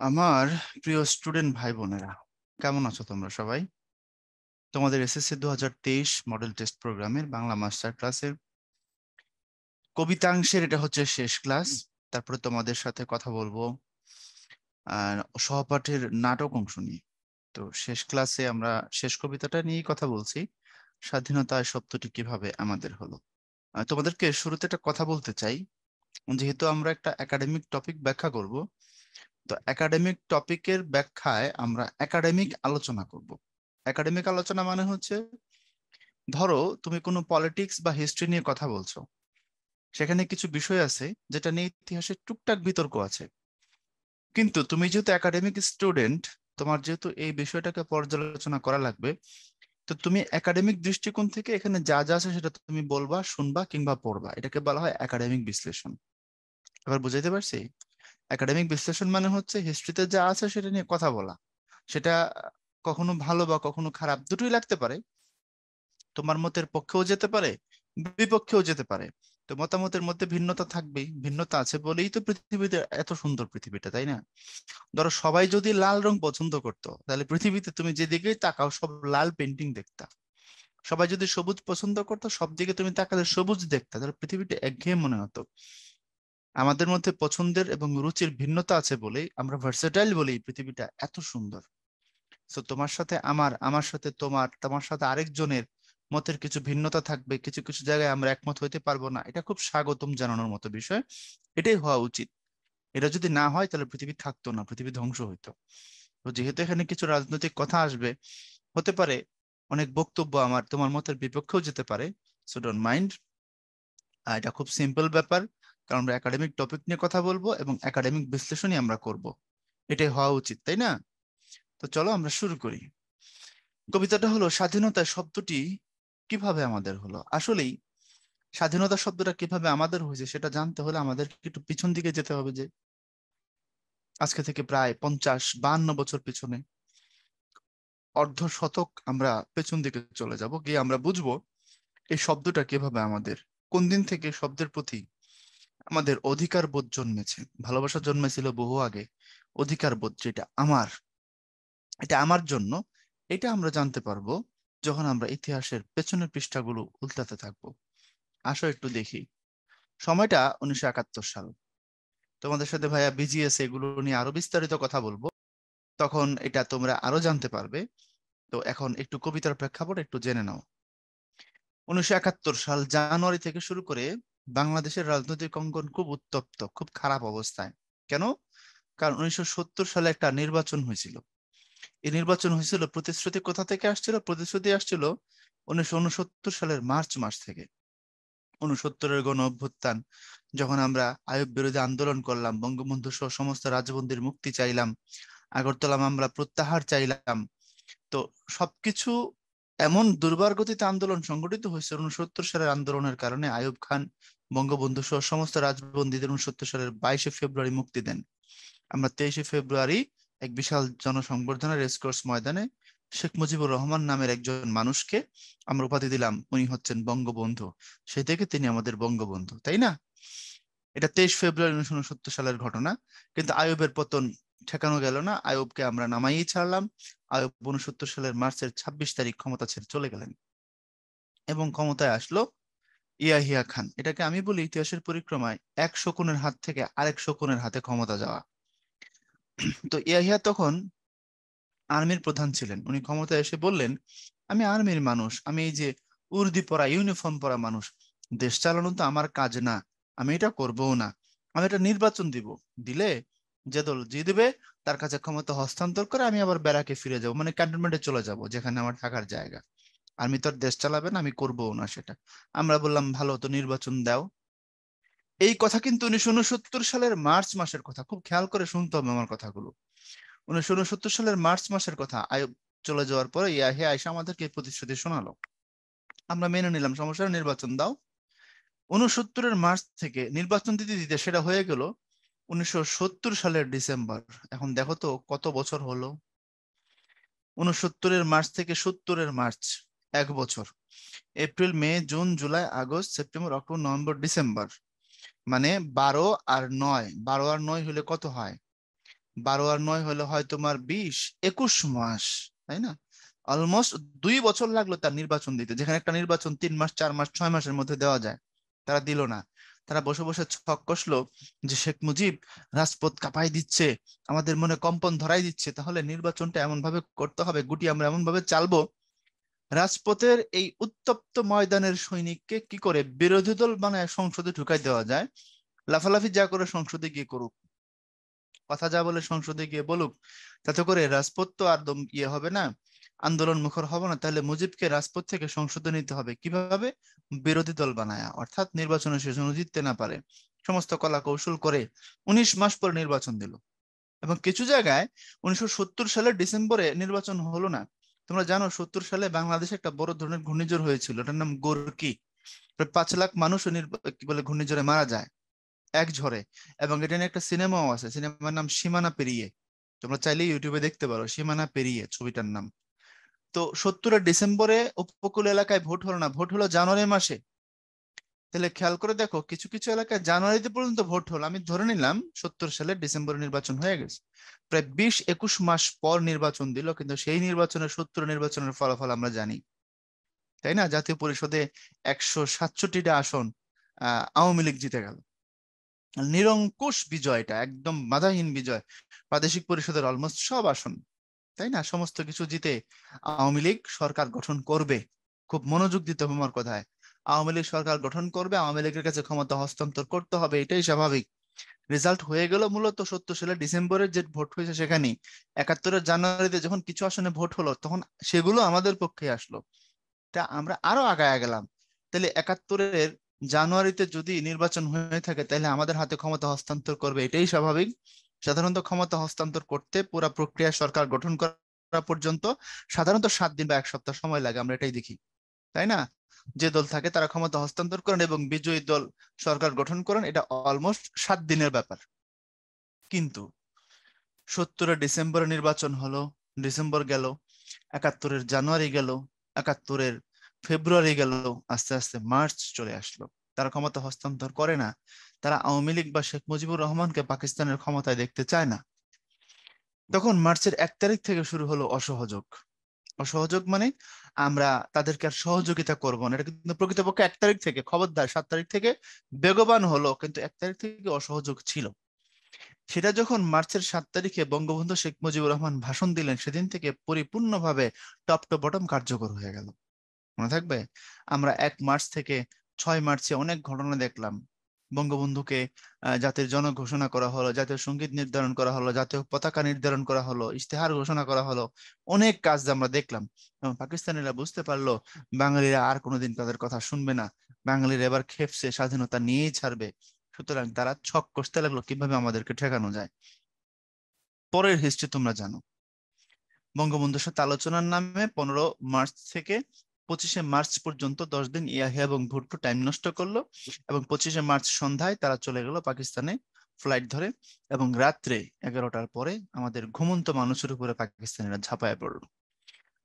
আমার প্রিয় স্টুডেন্ট ভাই বোনেরা, কেমন আছো তোমরা সবাই? তোমাদের এসএসসি 2023 মডেল টেস্ট প্রোগ্রামের বাংলা মাস্টার ক্লাসের কবিতাংশের এটা হচ্ছে শেষ ক্লাস। তারপরে তোমাদের সাথে কথা বলবো আর সহপাঠের নাটক অংশ নিয়ে। তো শেষ ক্লাসে আমরা শেষ কবিতাটা নিয়েই কথা বলছি, স্বাধীনতার শব্দটি কিভাবে আমাদের হলো। তোমাদেরকে শুরুতে একটা কথা বলতে চাই। যেহেতু আমরা একটা একাডেমিক টপিক ব্যাখ্যা করব, তো একাডেমিক টপিকের ব্যাখ্যায় আমরা একাডেমিক আলোচনা করব। একাডেমিক আলোচনা মানে হচ্ছে, ধরো তুমি কোনো পলিটিক্স বা হিস্ট্রি নিয়ে কথা বলছো, সেখানে কিছু বিষয় আছে যেটা নিয়ে ইতিহাসে টুকটাক বিতর্ক আছে, কিন্তু তুমি যেহেতু একাডেমিক স্টুডেন্ট, তোমার যেহেতু এই বিষয়টাকে পর্যালোচনা করা লাগবে, তো তুমি একাডেমিক দৃষ্টিকোণ থেকে এখানে যা যা আছে সেটা তুমি বলবা, শুনবা কিংবা পড়বা। এটাকে বলা হয় একাডেমিক বিশ্লেষণ। এবার বুঝাইতে পারছি? একাডেমিক বিশ্লেষণ মানে হচ্ছে হিস্ট্রিতে যা আছে সেটা নিয়ে কথা বলা। সেটা কখনো ভালো বা কখনো খারাপ দুটোই লাগতে পারে, তোমার মতের পক্ষেও যেতে পারে, বিপক্ষেও যেতে পারে। তো মতামতের মধ্যে ভিন্নতা থাকবেই, ভিন্নতা আছে বলেই তো পৃথিবীতে এত সুন্দর পৃথিবীটা, তাই না? ধরো সবাই যদি লাল রং পছন্দ করতো, তাহলে পৃথিবীতে তুমি যেদিকেই তাকাও সব লাল পেন্টিং দেখতা। সবাই যদি সবুজ পছন্দ করতো, সব দিকে তুমি তাকালে সবুজ দেখতা, তাহলে পৃথিবীটা একঘেয়ে মনে হতো। আমাদের মধ্যে পছন্দের এবং রুচির ভিন্নতা আছে বলেই আমরা ভার্সেটাইল, বলেই পৃথিবীটা এত সুন্দর। তো তোমার সাথে আমার, আমার সাথে তোমার, তোমার সাথে আরেকজনের মতের কিছু ভিন্নতা থাকবে, কিছু কিছু জায়গায় আমরা একমত হইতে পারবো না, এটা খুব স্বাগতম জানানোর মতো বিষয়। এটাই হওয়া উচিত। এটা যদি না হয় তাহলে পৃথিবী থাকতো না, পৃথিবী ধ্বংস হইতো। তো যেহেতু এখানে কিছু রাজনৈতিক কথা আসবে, হতে পারে অনেক বক্তব্য আমার তোমার মতের বিপক্ষেও যেতে পারে, সো ডোন্ট মাইন্ড। এটা খুব সিম্পল ব্যাপার, কারণ আমরা একাডেমিক টপিক নিয়ে কথা বলবো এবং একাডেমিক বিশ্লেষণই আমরা করব। এটাই হওয়া উচিত, তাই না? তো চলো আমরা শুরু করি। কবিতাটা হলো, স্বাধীনতা শব্দটি কিভাবে আমাদের হলো। আসলেই স্বাধীনতা শব্দটা কিভাবে আমাদের হয়েছে সেটা জানতে হলে আমাদের একটু পিছন দিকে যেতে হবে, যে আজকে থেকে প্রায় 50-52 বছর পিছনে, অর্ধ শতক আমরা পেছন দিকে চলে যাব, গিয়ে আমরা বুঝবো এই শব্দটা কিভাবে আমাদের, কোন দিন থেকে শব্দের প্রতি আমাদের অধিকার বোধ জন্মেছে। ভালোবাসা জন্মেছিল বহু আগে, অধিকার বোধ যেটা আমার, এটা আমার জন্য, এটা আমরা জানতে পারবো যখন আমরা ইতিহাসের পেছনের পৃষ্ঠাগুলো উল্টাতে থাকবো। আসো একটু দেখি। সময়টা 1971 সাল। তোমাদের সাথে ভাইয়া বিজিএস এগুলো নিয়ে আরো বিস্তারিত কথা বলবো, তখন এটা তোমরা আরো জানতে পারবে। তো এখন একটু কবিতার প্রেক্ষাপট একটু জেনে নাও। 1971 সাল জানুয়ারি থেকে শুরু করে বাংলাদেশের রাজনৈতিক অঙ্গন খুব উত্তপ্ত, খুব খারাপ অবস্থায়। কেন? কারণ 1970 সালে একটা নির্বাচন হয়েছিল। এই নির্বাচন হয়েছিল, প্রতিশ্রুতি কোথা থেকে আসছিল? প্রতিশ্রুতি আসছিল 1969 সালের মার্চ মাস থেকে। 69-এর গণ অভ্যুত্থান, যখন আমরা আইয়ুব বিরোধী আন্দোলন করলাম, বঙ্গবন্ধু সহ সমস্ত রাজবন্দির মুক্তি চাইলাম, আগরতলা মামলা প্রত্যাহার চাইলাম, তো সবকিছু এমন দুর্বার গতিতে আন্দোলন সংগঠিত হয়েছে। 69 সালের আন্দোলনের কারণে আইয়ুব খান বঙ্গবন্ধু সহ সমস্ত রাজবন্দীদের 69 সালের 22শে ফেব্রুয়ারি মুক্তি দেন। আমরা 23শে ফেব্রুয়ারি এক বিশাল জনসংবর্ধনা রেসকোর্স ময়দানে শেখ মুজিবুর রহমান নামের একজন মানুষকে আমরা উপাধি দিলাম, উনি হচ্ছেন বঙ্গবন্ধু। সেই থেকে তিনি আমাদের বঙ্গবন্ধু, তাই না? এটা 23 ফেব্রুয়ারি 1969 সালের ঘটনা। কিন্তু আইয়ুবের পতন ঠেকানো গেল না, আইয়ুবকে আমরা নামাইই ছাড়লাম। আইয়ুব 69 সালের মার্চের 26 তারিখ ক্ষমতা ছেড়ে চলে গেলেন এবং ক্ষমতায় আসলো ইয়াহিয়া খান। এটাকে আমি বলি ইতিহাসের পরিক্রমায় এক শকুনের হাত থেকে আরেক শকুনের হাতে ক্ষমতা যাওয়া। তো ইয়াহিয়া তখন আর্মির প্রধান ছিলেন। উনি ক্ষমতায় এসে বললেন, আমি আর্মির মানুষ, আমি এই যে উর্দি পরা, ইউনিফর্ম পরা মানুষ, দেশ চালানো তো আমার কাজ না, আমি এটা করবও না। আমি এটা নির্বাচন দিব, দিলে যে দল জিতবে তার কাছে ক্ষমতা হস্তান্তর করে আমি আবার ব্যারাকে ফিরে যাব, মানে ক্যান্টনমেন্টে চলে যাব, যেখানে আমার থাকার জায়গা। আর্মি তো আর দেশ চালাবে না, আমি করবও না সেটা। আমরা বললাম, ভালো, তো নির্বাচন দাও। এই কথা কিন্তু 1969 সালের মার্চ মাসের কথা, খুব খেয়াল করে শুনতে হবে আমার কথাগুলো। 1969 সালের মার্চ মাসের কথা। আইয়ুব চলে যাওয়ার পরে ইয়াহিয়া আইসা আমাদেরকে এই প্রতিশ্রুতি শোনালো, আমরা মেনে নিলাম, সমস্যা নেই, নির্বাচন দাও। 69-এর মার্চ থেকে নির্বাচন দিতে দিতে সেটা হয়ে গেল 1970 সালের ডিসেম্বর। এখন দেখো তো কত বছর হলো। 69-এর মার্চ থেকে 70-এর মার্চ, 1 বছর। April, May, June, July, August, September, October, November, December, মানে 12 আর 9, 12 আর 9 হলে কত হয়? 12 আর 9 হলে হয় তোমার 20-21 মাস, তাই না? অলমোস্ট 2 বছর লাগলো তার নির্বাচন দিতে, যেখানে একটা নির্বাচন 3 মাস, 4 মাস, 6 মাসের মধ্যে দেওয়া যায়। তারা দিল না। তারা বসে বসে ছক কষলো যে শেখ মুজিব রাজপথ কাঁপাই দিচ্ছে, আমাদের মনে কম্পন ধরাই দিচ্ছে, তাহলে নির্বাচনটা এমন ভাবে করতে হবে, গুটি আমরা এমন ভাবে চালবো, রাজপথের এই উত্তপ্ত ময়দানের সৈনিককে কি করে বিরোধী দল বানায় সংসদে ঢুকাই দেওয়া যায়। লাফালাফি যা করে সংসদে গিয়ে করুক, কথা যা বলে সংসদে গিয়ে বলুক, তাতে করে রাজপথ তো আর ইয়ে হবে না, আন্দোলন মুখর হবে না। তাহলে মুজিবকে রাজপথ থেকে সংসদে নিতে হবে কিভাবে? বিরোধী দল বানায়া, অর্থাৎ নির্বাচনে সে যেন জিততে না পারে। সমস্ত কলা কৌশল করে 19 মাস পর নির্বাচন দিল। এবং কিছু জায়গায় 1970 সালের ডিসেম্বরে নির্বাচন হলো না। তোমরা জানো 70 সালে বাংলাদেশে একটা বড় ধরনের ঘূর্ণিঝড় হয়েছিল, এটার নাম গোর্কি। প্রায় 5 লাখ মানুষ কি বলে ঘূর্ণিঝড়ে মারা যায় এক ঝড়ে। এবং এটা নিয়ে একটা সিনেমাও আছে, সিনেমার নাম সীমানা পেরিয়ে। তোমরা চাইলে ইউটিউবে দেখতে পারো, সীমানা পেরিয়ে ছবিটার নাম। তো 70-এর ডিসেম্বরে উপকূল এলাকায় ভোট হলো না, ভোট হলো জানুয়ারি মাসে। তাহলে খেয়াল করে দেখো, কিছু কিছু এলাকায় জানুয়ারিতে পর্যন্ত ভোট হলো। আমি ধরে নিলাম 70 সালের ডিসেম্বরে নির্বাচন হয়ে গেছে, প্রায় 20-21 মাস পর নির্বাচন দিল, কিন্তু সেই নির্বাচনের 70 নির্বাচনের ফলাফল আমরা জানি, তাই না? জাতীয় পরিষদে 167টা আসন আওয়ামী লীগ জিতে গেল। নিরঙ্কুশ বিজয়, এটা একদম বাধাহীন বিজয়। প্রাদেশিক পরিষদের অলমোস্ট সব আসন, তাই না, সমস্ত কিছু জিতে আওয়ামী লীগ সরকার গঠন করবে। খুব মনোযোগ দিতে হবে আমার কথায়। আওয়ামী লীগ সরকার গঠন করবে, আওয়ামী লীগের কাছে ক্ষমতা হস্তান্তর করতে হবে, এটাই স্বাভাবিক। রেজাল্ট হয়ে গেল মূলত 70 সালের ডিসেম্বরের যে ভোট হয়েছে সেখানেই। 71-এর জানুয়ারিতে যখন কিছু আসনে ভোট হলো, তখন সেগুলো আমাদের পক্ষে আসলো, তা আমরা আরো আগায় গেলাম। তাহলে 71-এর জানুয়ারিতে যদি নির্বাচন হয়ে থাকে, তাহলে আমাদের হাতে ক্ষমতা হস্তান্তর করবে, এটাই স্বাভাবিক। সাধারণত ক্ষমতা হস্তান্তর করতে পুরো প্রক্রিয়া সরকার গঠন করা পর্যন্ত সাধারণত 7 দিন বা 1 সপ্তাহ সময় লাগে, আমরা এটাই দেখি, তাই না? যে দল থাকে তারা ক্ষমতা হস্তান্তর করেন এবং বিজয়ী দল সরকার গঠন করেন, এটা অলমোস্ট 7 দিনের ব্যাপার। কিন্তু 70-এর ডিসেম্বরে নির্বাচন হলো, ডিসেম্বর গেল, 71-এর জানুয়ারি গেল, 71-এর ফেব্রুয়ারি গেল, আস্তে আস্তে মার্চ চলে আসলো। তারা ক্ষমতা হস্তান্তর করে না। তারা আওয়ামী লীগ বা শেখ মুজিবুর রহমানকে পাকিস্তানের ক্ষমতায় দেখতে চায় না। তখন মার্চের 1 তারিখ থেকে শুরু হলো অসহযোগ। অসহযোগ মানে আমরা তাদেরকে আর সহযোগিতা করব না, এটা কিন্তু প্রকৃতপক্ষে 1 তারিখ থেকে, খবরদার 7 তারিখ থেকে বেগবান হলো, কিন্তু 1 তারিখ থেকে অসহযোগ ছিল। সেটা যখন মার্চের 7 তারিখে বঙ্গবন্ধু শেখ মুজিবুর রহমান ভাষণ দিলেন, সেদিন থেকে পরিপূর্ণভাবে টপ টু বটম কার্যকর হয়ে গেল। মনে থাকবে, আমরা 1 মার্চ থেকে 6 মার্চে অনেক ঘটনা দেখলাম। বঙ্গবন্ধুকে জাতির জনক ঘোষণা করা হলো, জাতীয় সঙ্গীত নির্ধারণ করা হলো, জাতীয় পতাকা নির্ধারণ করা হলো, ইশতেহার ঘোষণা করা হলো, অনেক কাজ আমরা দেখলাম। এবং পাকিস্তানিরা বুঝতে পারলো বাঙালিরা আর কোনোদিন তাদের কথা শুনবে না, বাঙালিরা এবার খেপছে, স্বাধীনতা নিয়েই ছাড়বে। সুতরাং তারা ছক কষতে লাগলো কিভাবে আমাদেরকে ঠেকানো যায়। পরের হিস্ট্রি তোমরা জানো। বঙ্গবন্ধুর সাথে আলোচনার নামে 15 মার্চ থেকে 25শে মার্চ পর্যন্ত 10 দিন ইয়াহিয়া এবং ভুট্টো টাইম নষ্ট করলো, এবং 25শে মার্চ সন্ধ্যায় তারা চলে গেল পাকিস্তানে ফ্লাইট ধরে, এবং রাত্রে 11টার পরে আমাদের ঘুমন্ত মানুষের উপরে পাকিস্তানিরা ঝাঁপায় পড়লো।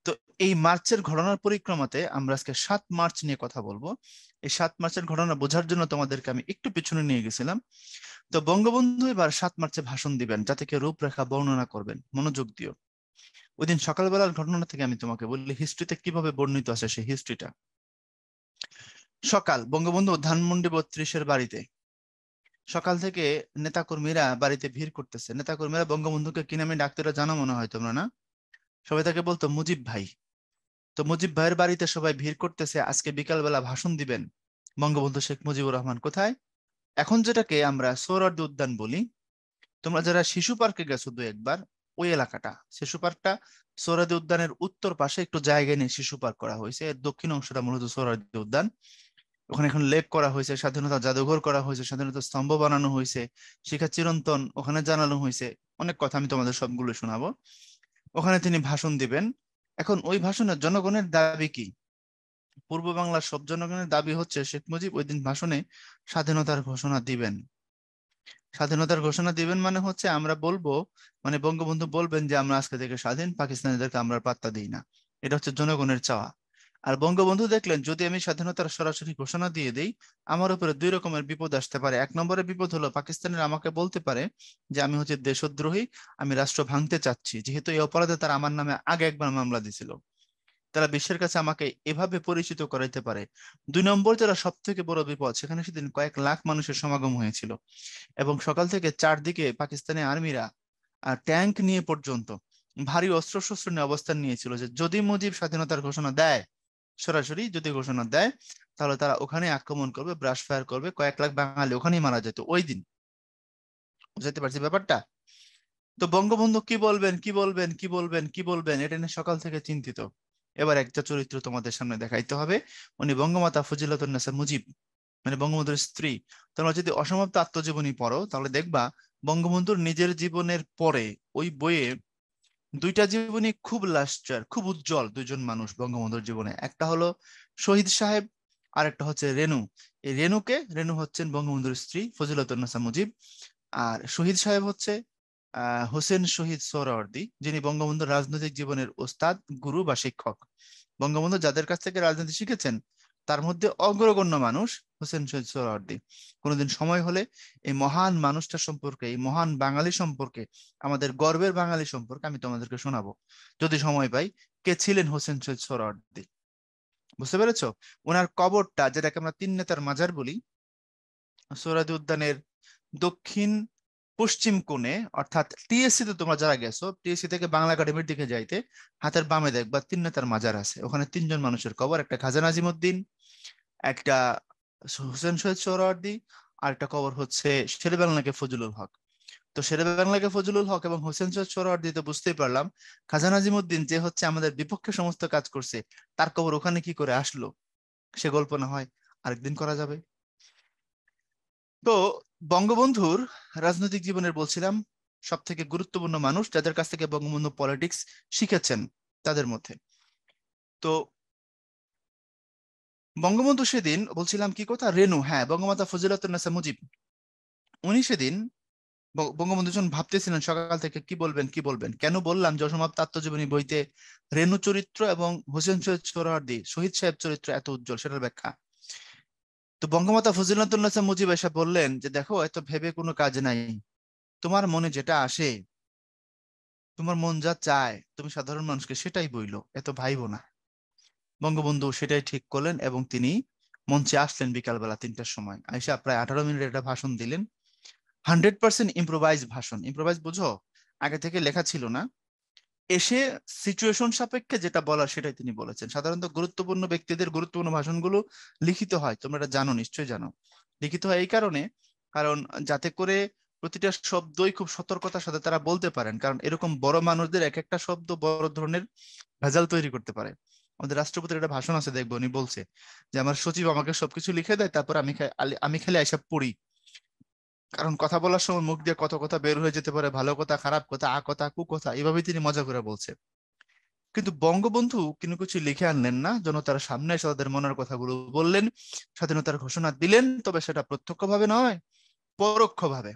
তো এই মার্চের ঘটনার পরিক্রমাতে আমরা আজকে 7 মার্চ নিয়ে কথা বলবো। এই 7 মার্চের ঘটনা বোঝার জন্য তোমাদেরকে আমি একটু পিছনে নিয়ে গেছিলাম। তো বঙ্গবন্ধু এবার 7 মার্চে ভাষণ দিবেন, যা থেকে রূপরেখা বর্ণনা করবেন, মনোযোগ দিও। ওই দিন সকালবেলার ঘটনা থেকে আমি তোমাকে বললি হিস্ট্রিতে কিভাবে বর্ণিত আছে সেই হিস্ট্রিটা। সকাল, বঙ্গবন্ধু ধানমন্ডি 32-এর বাড়িতে। সকাল থেকে নেতাকর্মীরা বাড়িতে ভিড় করতেছে। নেতাকর্মীরা বঙ্গবন্ধুকে কি নামে ডাকতে এটা জানো মনে হয় তোমরা, না? সবাই তাকে বলতো মুজিব ভাই। তো মুজিব ভাইয়ের বাড়িতে সবাই ভিড় করতেছে, আজকে বিকালবেলা ভাষণ দিবেন বঙ্গবন্ধু শেখ মুজিবুর রহমান। কোথায়? এখন যেটাকে আমরা সোহরাওয়ার্দী উদ্যান বলি। তোমরা যারা শিশু পার্কে গেছো 2-1 বার, ওই এলাকাটা শিশু পার্কটা সোহরাওয়ার্দী উদ্যানের উত্তর পাশে একটু জায়গা নিয়ে শিশু পার্ক করা হয়েছে। এর দক্ষিণ অংশটা মূলত সোহরাওয়ার্দী উদ্যান। ওখানে এখন লেক করা হয়েছে, স্বাধীনতা জাদুঘর করা হয়েছে, স্বাধীনতা স্তম্ভ বানানো হয়েছে, শিখা চিরন্তন ওখানে জানানো হয়েছে। অনেক কথা আমি তোমাদের সবগুলো শোনাবো। ওখানে তিনি ভাষণ দিবেন। এখন ওই ভাষণের জনগণের দাবি কি? পূর্ব বাংলার সব জনগণের দাবি হচ্ছে শেখ মুজিব ওই দিন ভাষণে স্বাধীনতার ঘোষণা দিবেন। স্বাধীনতার ঘোষণা দিবেন মানে হচ্ছে আমরা বলবো, মানে বঙ্গবন্ধু বলবেন যে আমরা আজকে থেকে স্বাধীন, পাকিস্তানিদেরকে আমরা আর পাত্তা দিই না। এটা হচ্ছে জনগণের চাওয়া। আর বঙ্গবন্ধু দেখলেন যদি আমি স্বাধীনতার সরাসরি ঘোষণা দিয়ে দেই, আমার উপরে দুই রকমের বিপদ আসতে পারে। এক নম্বরের বিপদ হলো পাকিস্তানের আমাকে বলতে পারে যে আমি হচ্ছে দেশদ্রোহী, আমি রাষ্ট্র ভাঙতে চাচ্ছি, যেহেতু এই অপরাধে তারা আমার নামে আগে একবার মামলা দিছিল। তারা বিশ্বের কাছে আমাকে এভাবে পরিচিত করাইতে পারে। দুই নম্বর যেটা সব থেকে বড় বিপদ, সেখানে সেদিন কয়েক লাখ মানুষের সমাগম হয়েছিল এবং সকাল থেকে চারদিকে পাকিস্তানি আর্মিরা ট্যাঙ্ক নিয়ে পর্যন্ত ভারী অস্ত্রশস্ত্র নিয়ে অবস্থান নিয়েছিল, যে যদি মুজিব স্বাধীনতার ঘোষণা দেয়, সরাসরি যদি ঘোষণা দেয়, তাহলে তারা ওখানে আক্রমণ করবে, ব্রাশ ফায়ার করবে, কয়েক লাখ বাঙালি ওখানেই মারা যেত ওই দিন। বুঝতে পারছি ব্যাপারটা? তো বঙ্গবন্ধু কি বলবেন কি বলবেন কি বলবেন কি বলবেন এটা নিয়ে সকাল থেকে চিন্তিত। এবার একটা চরিত্র তোমাদের সামনে দেখাইতে হবে, উনি বঙ্গমাতা ফজিলাতুন্নেসা মুজিব, মানে বঙ্গবন্ধুর স্ত্রী। তোমরা যদি অসমাপ্ত আত্মজীবনী পড়ো তাহলে দেখবা বঙ্গবন্ধুর নিজের জীবনের পরে ওই বইয়ে দুইটা জীবনী খুব লাস্টার, খুব উজ্জ্বল দুইজন মানুষ বঙ্গবন্ধুর জীবনে। একটা হলো শহীদ সাহেব, আর একটা হচ্ছে রেনু। এই রেনু হচ্ছেন বঙ্গবন্ধুর স্ত্রী ফজিলাতুন্নেসা মুজিব, আর শহীদ সাহেব হচ্ছে হোসেন শহীদ সোহরাওয়ার্দী, যিনি বঙ্গবন্ধুর রাজনৈতিক জীবনের ওস্তাদ, গুরু বা শিক্ষক। বঙ্গবন্ধু যাদের কাছ থেকে রাজনীতি শিখেছেন তার মধ্যে অগ্রগণ্য মানুষ হোসেন শহীদ সোহরাওয়ার্দী। কোনোদিন সময় হলে এই মহান মানুষটা সম্পর্কে, এই মহান বাঙালি সম্পর্কে, আমাদের গর্বের বাঙালি সম্পর্কে আমি তোমাদেরকে শোনাবো যদি সময় পাই, কে ছিলেন হোসেন শহীদ সোহরাওয়ার্দী। বুঝতে পেরেছো? ওনার কবরটা, যেটাকে আমরা তিন নেতার মাজার বলি, সোহরাওয়ার্দী উদ্যানের দক্ষিণ পশ্চিম কোণে, অর্থাৎ টিএসসি তে তোমরা যারা গেছো, টিএসসি থেকে বাংলা একাডেমির দিকে যাইতে হাতের বামে দেখবা তিন নেতার মাজার আছে। ওখানে তিনজন মানুষের কবর, একটা খাজা নাজিমুদ্দিন, একটা হোসেন শহীদ সোহরাওয়ার্দী, আর একটা কবর হচ্ছে শেরে বাংলাকে ফজলুল হক। তো শেরে বাংলাকে ফজলুল হক এবং হোসেন শহীদ সোহরাওয়ার্দী তো বুঝতেই পারলাম, খাজা নাজিমুদ্দিন যে হচ্ছে আমাদের বিপক্ষে সমস্ত কাজ করছে, তার কবর ওখানে কি করে আসলো, সে গল্প না হয় আরেকদিন করা যাবে। তো বঙ্গবন্ধুর রাজনৈতিক জীবনের বলছিলাম সব থেকে গুরুত্বপূর্ণ মানুষ যাদের কাছ থেকে বঙ্গবন্ধু পলিটিক্স শিখেছেন তাদের মধ্যে। তো বঙ্গবন্ধু সেদিন বলছিলাম কি কথা, রেনু, হ্যাঁ, বঙ্গমাতা ফজিলাতুন্নেসা মুজিব, উনি সেদিন বঙ্গবন্ধু যখন ভাবতেছিলেন সকাল থেকে কি বলবেন কি বলবেন, কেন বললাম যে অসমাপ্ত আত্মজীবনী বইতে রেনু চরিত্র এবং হোসেন শহীদ সোহরাওয়ার্দী শহীদ সাহেব চরিত্র এত উজ্জ্বল, সেটার ব্যাখ্যা। তো বঙ্গমাতা ফজিলাতুন্নেসা মুজিব এসে বললেন যে দেখো, এত ভেবে কোনো কাজ নাই, তোমার মনে যেটা আসে, তোমার মন যা চায় তুমি সাধারণ মানুষকে সেটাই বইলো, এত ভাইবো না। বঙ্গবন্ধু সেটাই ঠিক করলেন এবং তিনি মঞ্চে আসলেন বিকালবেলা 3টার সময়, আইসা প্রায় 18 মিনিট একটা ভাষণ দিলেন। 100% ইম্প্রোভাইজ ভাষণ। ইম্প্রোভাইজ বুঝো? আগে থেকে লেখা ছিল না, এসে সিচুয়েশন সাপেক্ষে যেটা বলার সেটাই তিনি বলেছেন। সাধারণত গুরুত্বপূর্ণ ব্যক্তিদের গুরুত্বপূর্ণ ভাষণগুলো লিখিত হয়, তোমরা এটা জানো, নিশ্চয়ই জানো। লিখিত হয় এই কারণে, কারণ যাতে করে প্রতিটা শব্দই খুব সতর্কতার সাথে তারা বলতে পারেন, কারণ এরকম বড় মানুষদের এক একটা শব্দ বড় ধরনের ভেজাল তৈরি করতে পারে। আমাদের রাষ্ট্রপতির একটা ভাষণ আছে, দেখবো উনি বলছে যে আমার সচিব আমাকে সবকিছু লিখে দেয়, তারপর আমি খালি এসব পড়ি, কারণ কথা বলার সময় মুখ দিয়ে কত কথা বের হয়ে যেতে পারে, ভালো কথা, খারাপ কথা, আ কথা, কু কথা, এভাবেই তিনি মজা করে বলছে। কিন্তু বঙ্গবন্ধু কোনো কিছু লিখে আনলেন না, জনতার সামনে এসে তাদের মনের কথাগুলো বললেন, স্বাধীনতার ঘোষণা দিলেন, তবে সেটা প্রত্যক্ষভাবে নয়, পরোক্ষভাবে।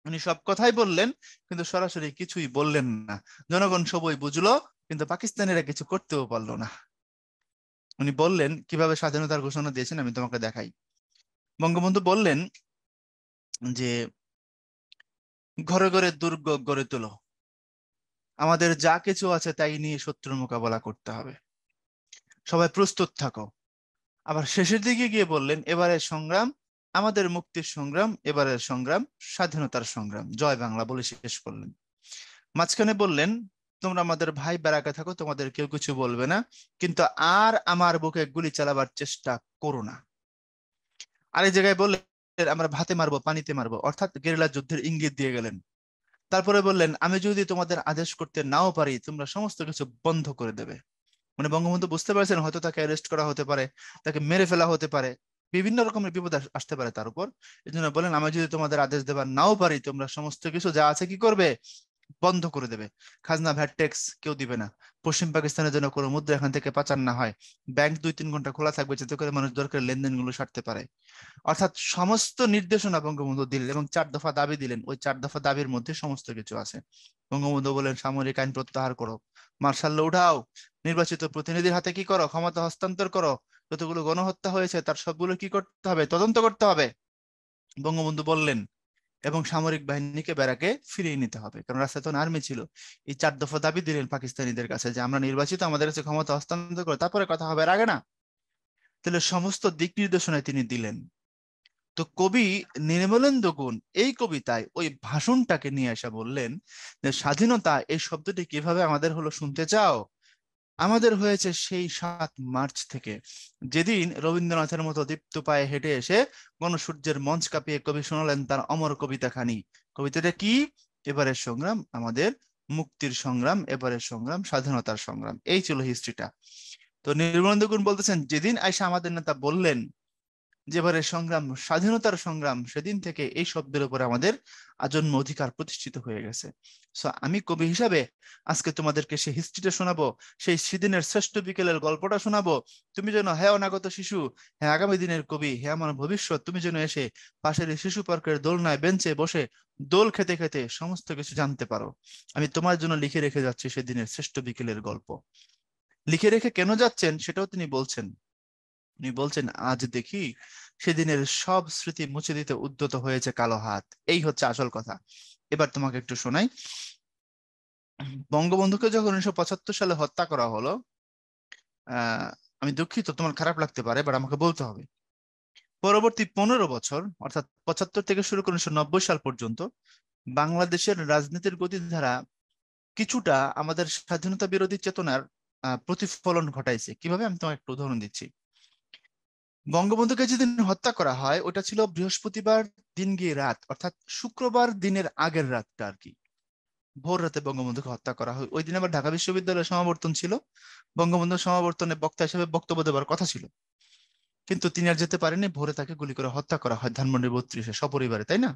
উনি সব কথাই বললেন কিন্তু সরাসরি কিছুই বললেন না। জনগণ সবই বুঝলো, কিন্তু পাকিস্তানিরা কিছু করতেও পারলো না। উনি বললেন কিভাবে স্বাধীনতার ঘোষণা দিয়েছেন, আমি তোমাকে দেখাই। বঙ্গবন্ধু বললেন যে ঘরে ঘরে দুর্গ গড়ে তোলো, আমাদের যা কিছু আছে তাই নিয়ে শত্রুর মোকাবেলা করতে হবে, সবাই প্রস্তুত থাকো। আবার শেষের দিকে গিয়ে বললেন এবারের সংগ্রাম আমাদের মুক্তির সংগ্রাম, এবারের সংগ্রাম স্বাধীনতার সংগ্রাম, জয় বাংলা বলে শেষ করলেন। মাঝখানে বললেন তোমরা আমাদের ভাই বেড়াকে থাকো, তোমাদের কেউ কিছু বলবে না, কিন্তু আর আমার বুকে গুলি চালাবার চেষ্টা করো না। আর এই জায়গায় বললেন আমরা ভাতে মারবো পানিতে মারবো, অর্থাৎ গেরিলা যুদ্ধের ইঙ্গিত দিয়ে গেলেন। তারপরে বললেন আমি যদি তোমাদের আদেশ করতে নাও পারি তোমরা সমস্ত কিছু বন্ধ করে দেবে। মানে বঙ্গবন্ধু বুঝতে পারছেন হয়তো তাকে অ্যারেস্ট করা হতে পারে, তাকে মেরে ফেলা হতে পারে, বিভিন্ন রকমের বিপদ আসতে পারে তার উপর। এই জন্য বলেন আমি যদি তোমাদের আদেশ দেবার নাও পারি তোমরা সমস্ত কিছু যা আছে কি করবে, বন্ধ করে দেবে। খাজনা ভ্যাট ট্যাক্স কেউ দিবে না, পশ্চিম পাকিস্তানের জন্য কোনো মুদ্রা এখান থেকে পাচার না হয়, ব্যাংক 2-3 ঘন্টা খোলা থাকবে যাতে করে মানুষ দরকার লেনদেন গুলো সারতে পারে। অর্থাৎ সমস্ত নির্দেশনা বঙ্গবন্ধু দিলেন এবং 4 দফা দাবি দিলেন, ওই 4 দফা দাবির মধ্যে সমস্ত কিছু আছে। বঙ্গবন্ধু বলেন সামরিক আইন প্রত্যাহার করো, মার্শাল ল উঠাও, নির্বাচিত প্রতিনিধির হাতে কি করো, ক্ষমতা হস্তান্তর করো, যতগুলো গণহত্যা হয়েছে তার সবগুলো কি করতে হবে, তদন্ত করতে হবে। বঙ্গবন্ধু বললেন, এবং সামরিক বাহিনীকে ব্যারাকে ফিরিয়ে নিতে হবে, কারণ রাস্তায় তখন আর্মি ছিল। এই 4 দফা দাবি দিলেন পাকিস্তানিদের কাছে যে আমরা নির্বাচিত, আমাদের কাছে ক্ষমতা হস্তান্তর করে তারপরে কথা হবে, এর আগে না। তাহলে সমস্ত দিক নির্দেশনায় তিনি দিলেন। তো কবি নির্মলেন্দু গুণ এই কবিতায় ওই ভাষণটাকে নিয়ে এসে বললেন যে স্বাধীনতা এই শব্দটি কিভাবে আমাদের হলো শুনতে চাও? আমাদের হয়েছে সেই 7 মার্চ থেকে, যেদিন রবীন্দ্রনাথের মতো দীপ্ত পায়ে হেঁটে এসে গণসূর্যের মঞ্চ কাঁপিয়ে কবি শোনালেন তার অমর কবিতা খানি। কবিতাটা কি? এবারের সংগ্রাম আমাদের মুক্তির সংগ্রাম, এবারের সংগ্রাম স্বাধীনতার সংগ্রাম। এই ছিল হিস্ট্রিটা। তো নির্মলেন্দু গুণ বলতেছেন, যেদিন আয়সা আমাদের নেতা বললেন যে এবারের সংগ্রাম স্বাধীনতার সংগ্রাম, সেদিন থেকে এই শব্দের উপরে আমাদের আজন্ম অধিকার প্রতিষ্ঠিত হয়ে গেছে। সো আমি কবি হিসাবে আজকে তোমাদেরকে সেই হিস্ট্রিটা শোনাবো, সেই সেদিনের শ্রেষ্ঠ বিকেলের গল্পটা শোনাবো। তুমি যেন, হে অনাগত শিশু, হে আগামী দিনের কবি, হে আমার ভবিষ্যৎ, তুমি যেন এসে পাশের এই শিশু পার্কের দোলনায় বেঞ্চে বসে দোল খেতে খেতে সমস্ত কিছু জানতে পারো। আমি তোমার জন্য লিখে রেখে যাচ্ছি সেদিনের শ্রেষ্ঠ বিকেলের গল্প। লিখে রেখে কেন যাচ্ছেন সেটাও তিনি বলছেন। উনি বলছেন, আজ দেখি সেদিনের সব স্মৃতি মুছে দিতে উদ্যত হয়েছে কালো হাত। এই হচ্ছে আসল কথা। এবার তোমাকে একটু শোনাই। বঙ্গবন্ধুকে যখন 1975 সালে হত্যা করা হলো, আহ আমি দুঃখিত, তোমার খারাপ লাগতে পারে, বাট আমাকে বলতে হবে। পরবর্তী 15 বছর, অর্থাৎ 75 থেকে শুরু করে 1990 সাল পর্যন্ত বাংলাদেশের রাজনীতির গতিধারা কিছুটা আমাদের স্বাধীনতা বিরোধী চেতনার প্রতিফলন ঘটাইছে। কিভাবে, আমি তোমাকে একটা উদাহরণ দিচ্ছি। বঙ্গবন্ধুকে যেদিন হত্যা করা হয় ওটা ছিল বৃহস্পতিবার দিন গিয়ে রাত, অর্থাৎ শুক্রবার দিনের আগের রাতটা আর কি। ভোর রাতে বঙ্গবন্ধুকে হত্যা করা হয়। ওই দিন আবার ঢাকা বিশ্ববিদ্যালয়ের সমাবর্তন ছিল। বঙ্গবন্ধুর সমাবর্তনে বক্তা হিসেবে বক্তব্য দেওয়ার কথা ছিল, কিন্তু তিনি আর যেতে পারেনি। ভোরে তাকে গুলি করে হত্যা করা হয় ধানমন্ডি 32-এ সপরিবারে, তাই না?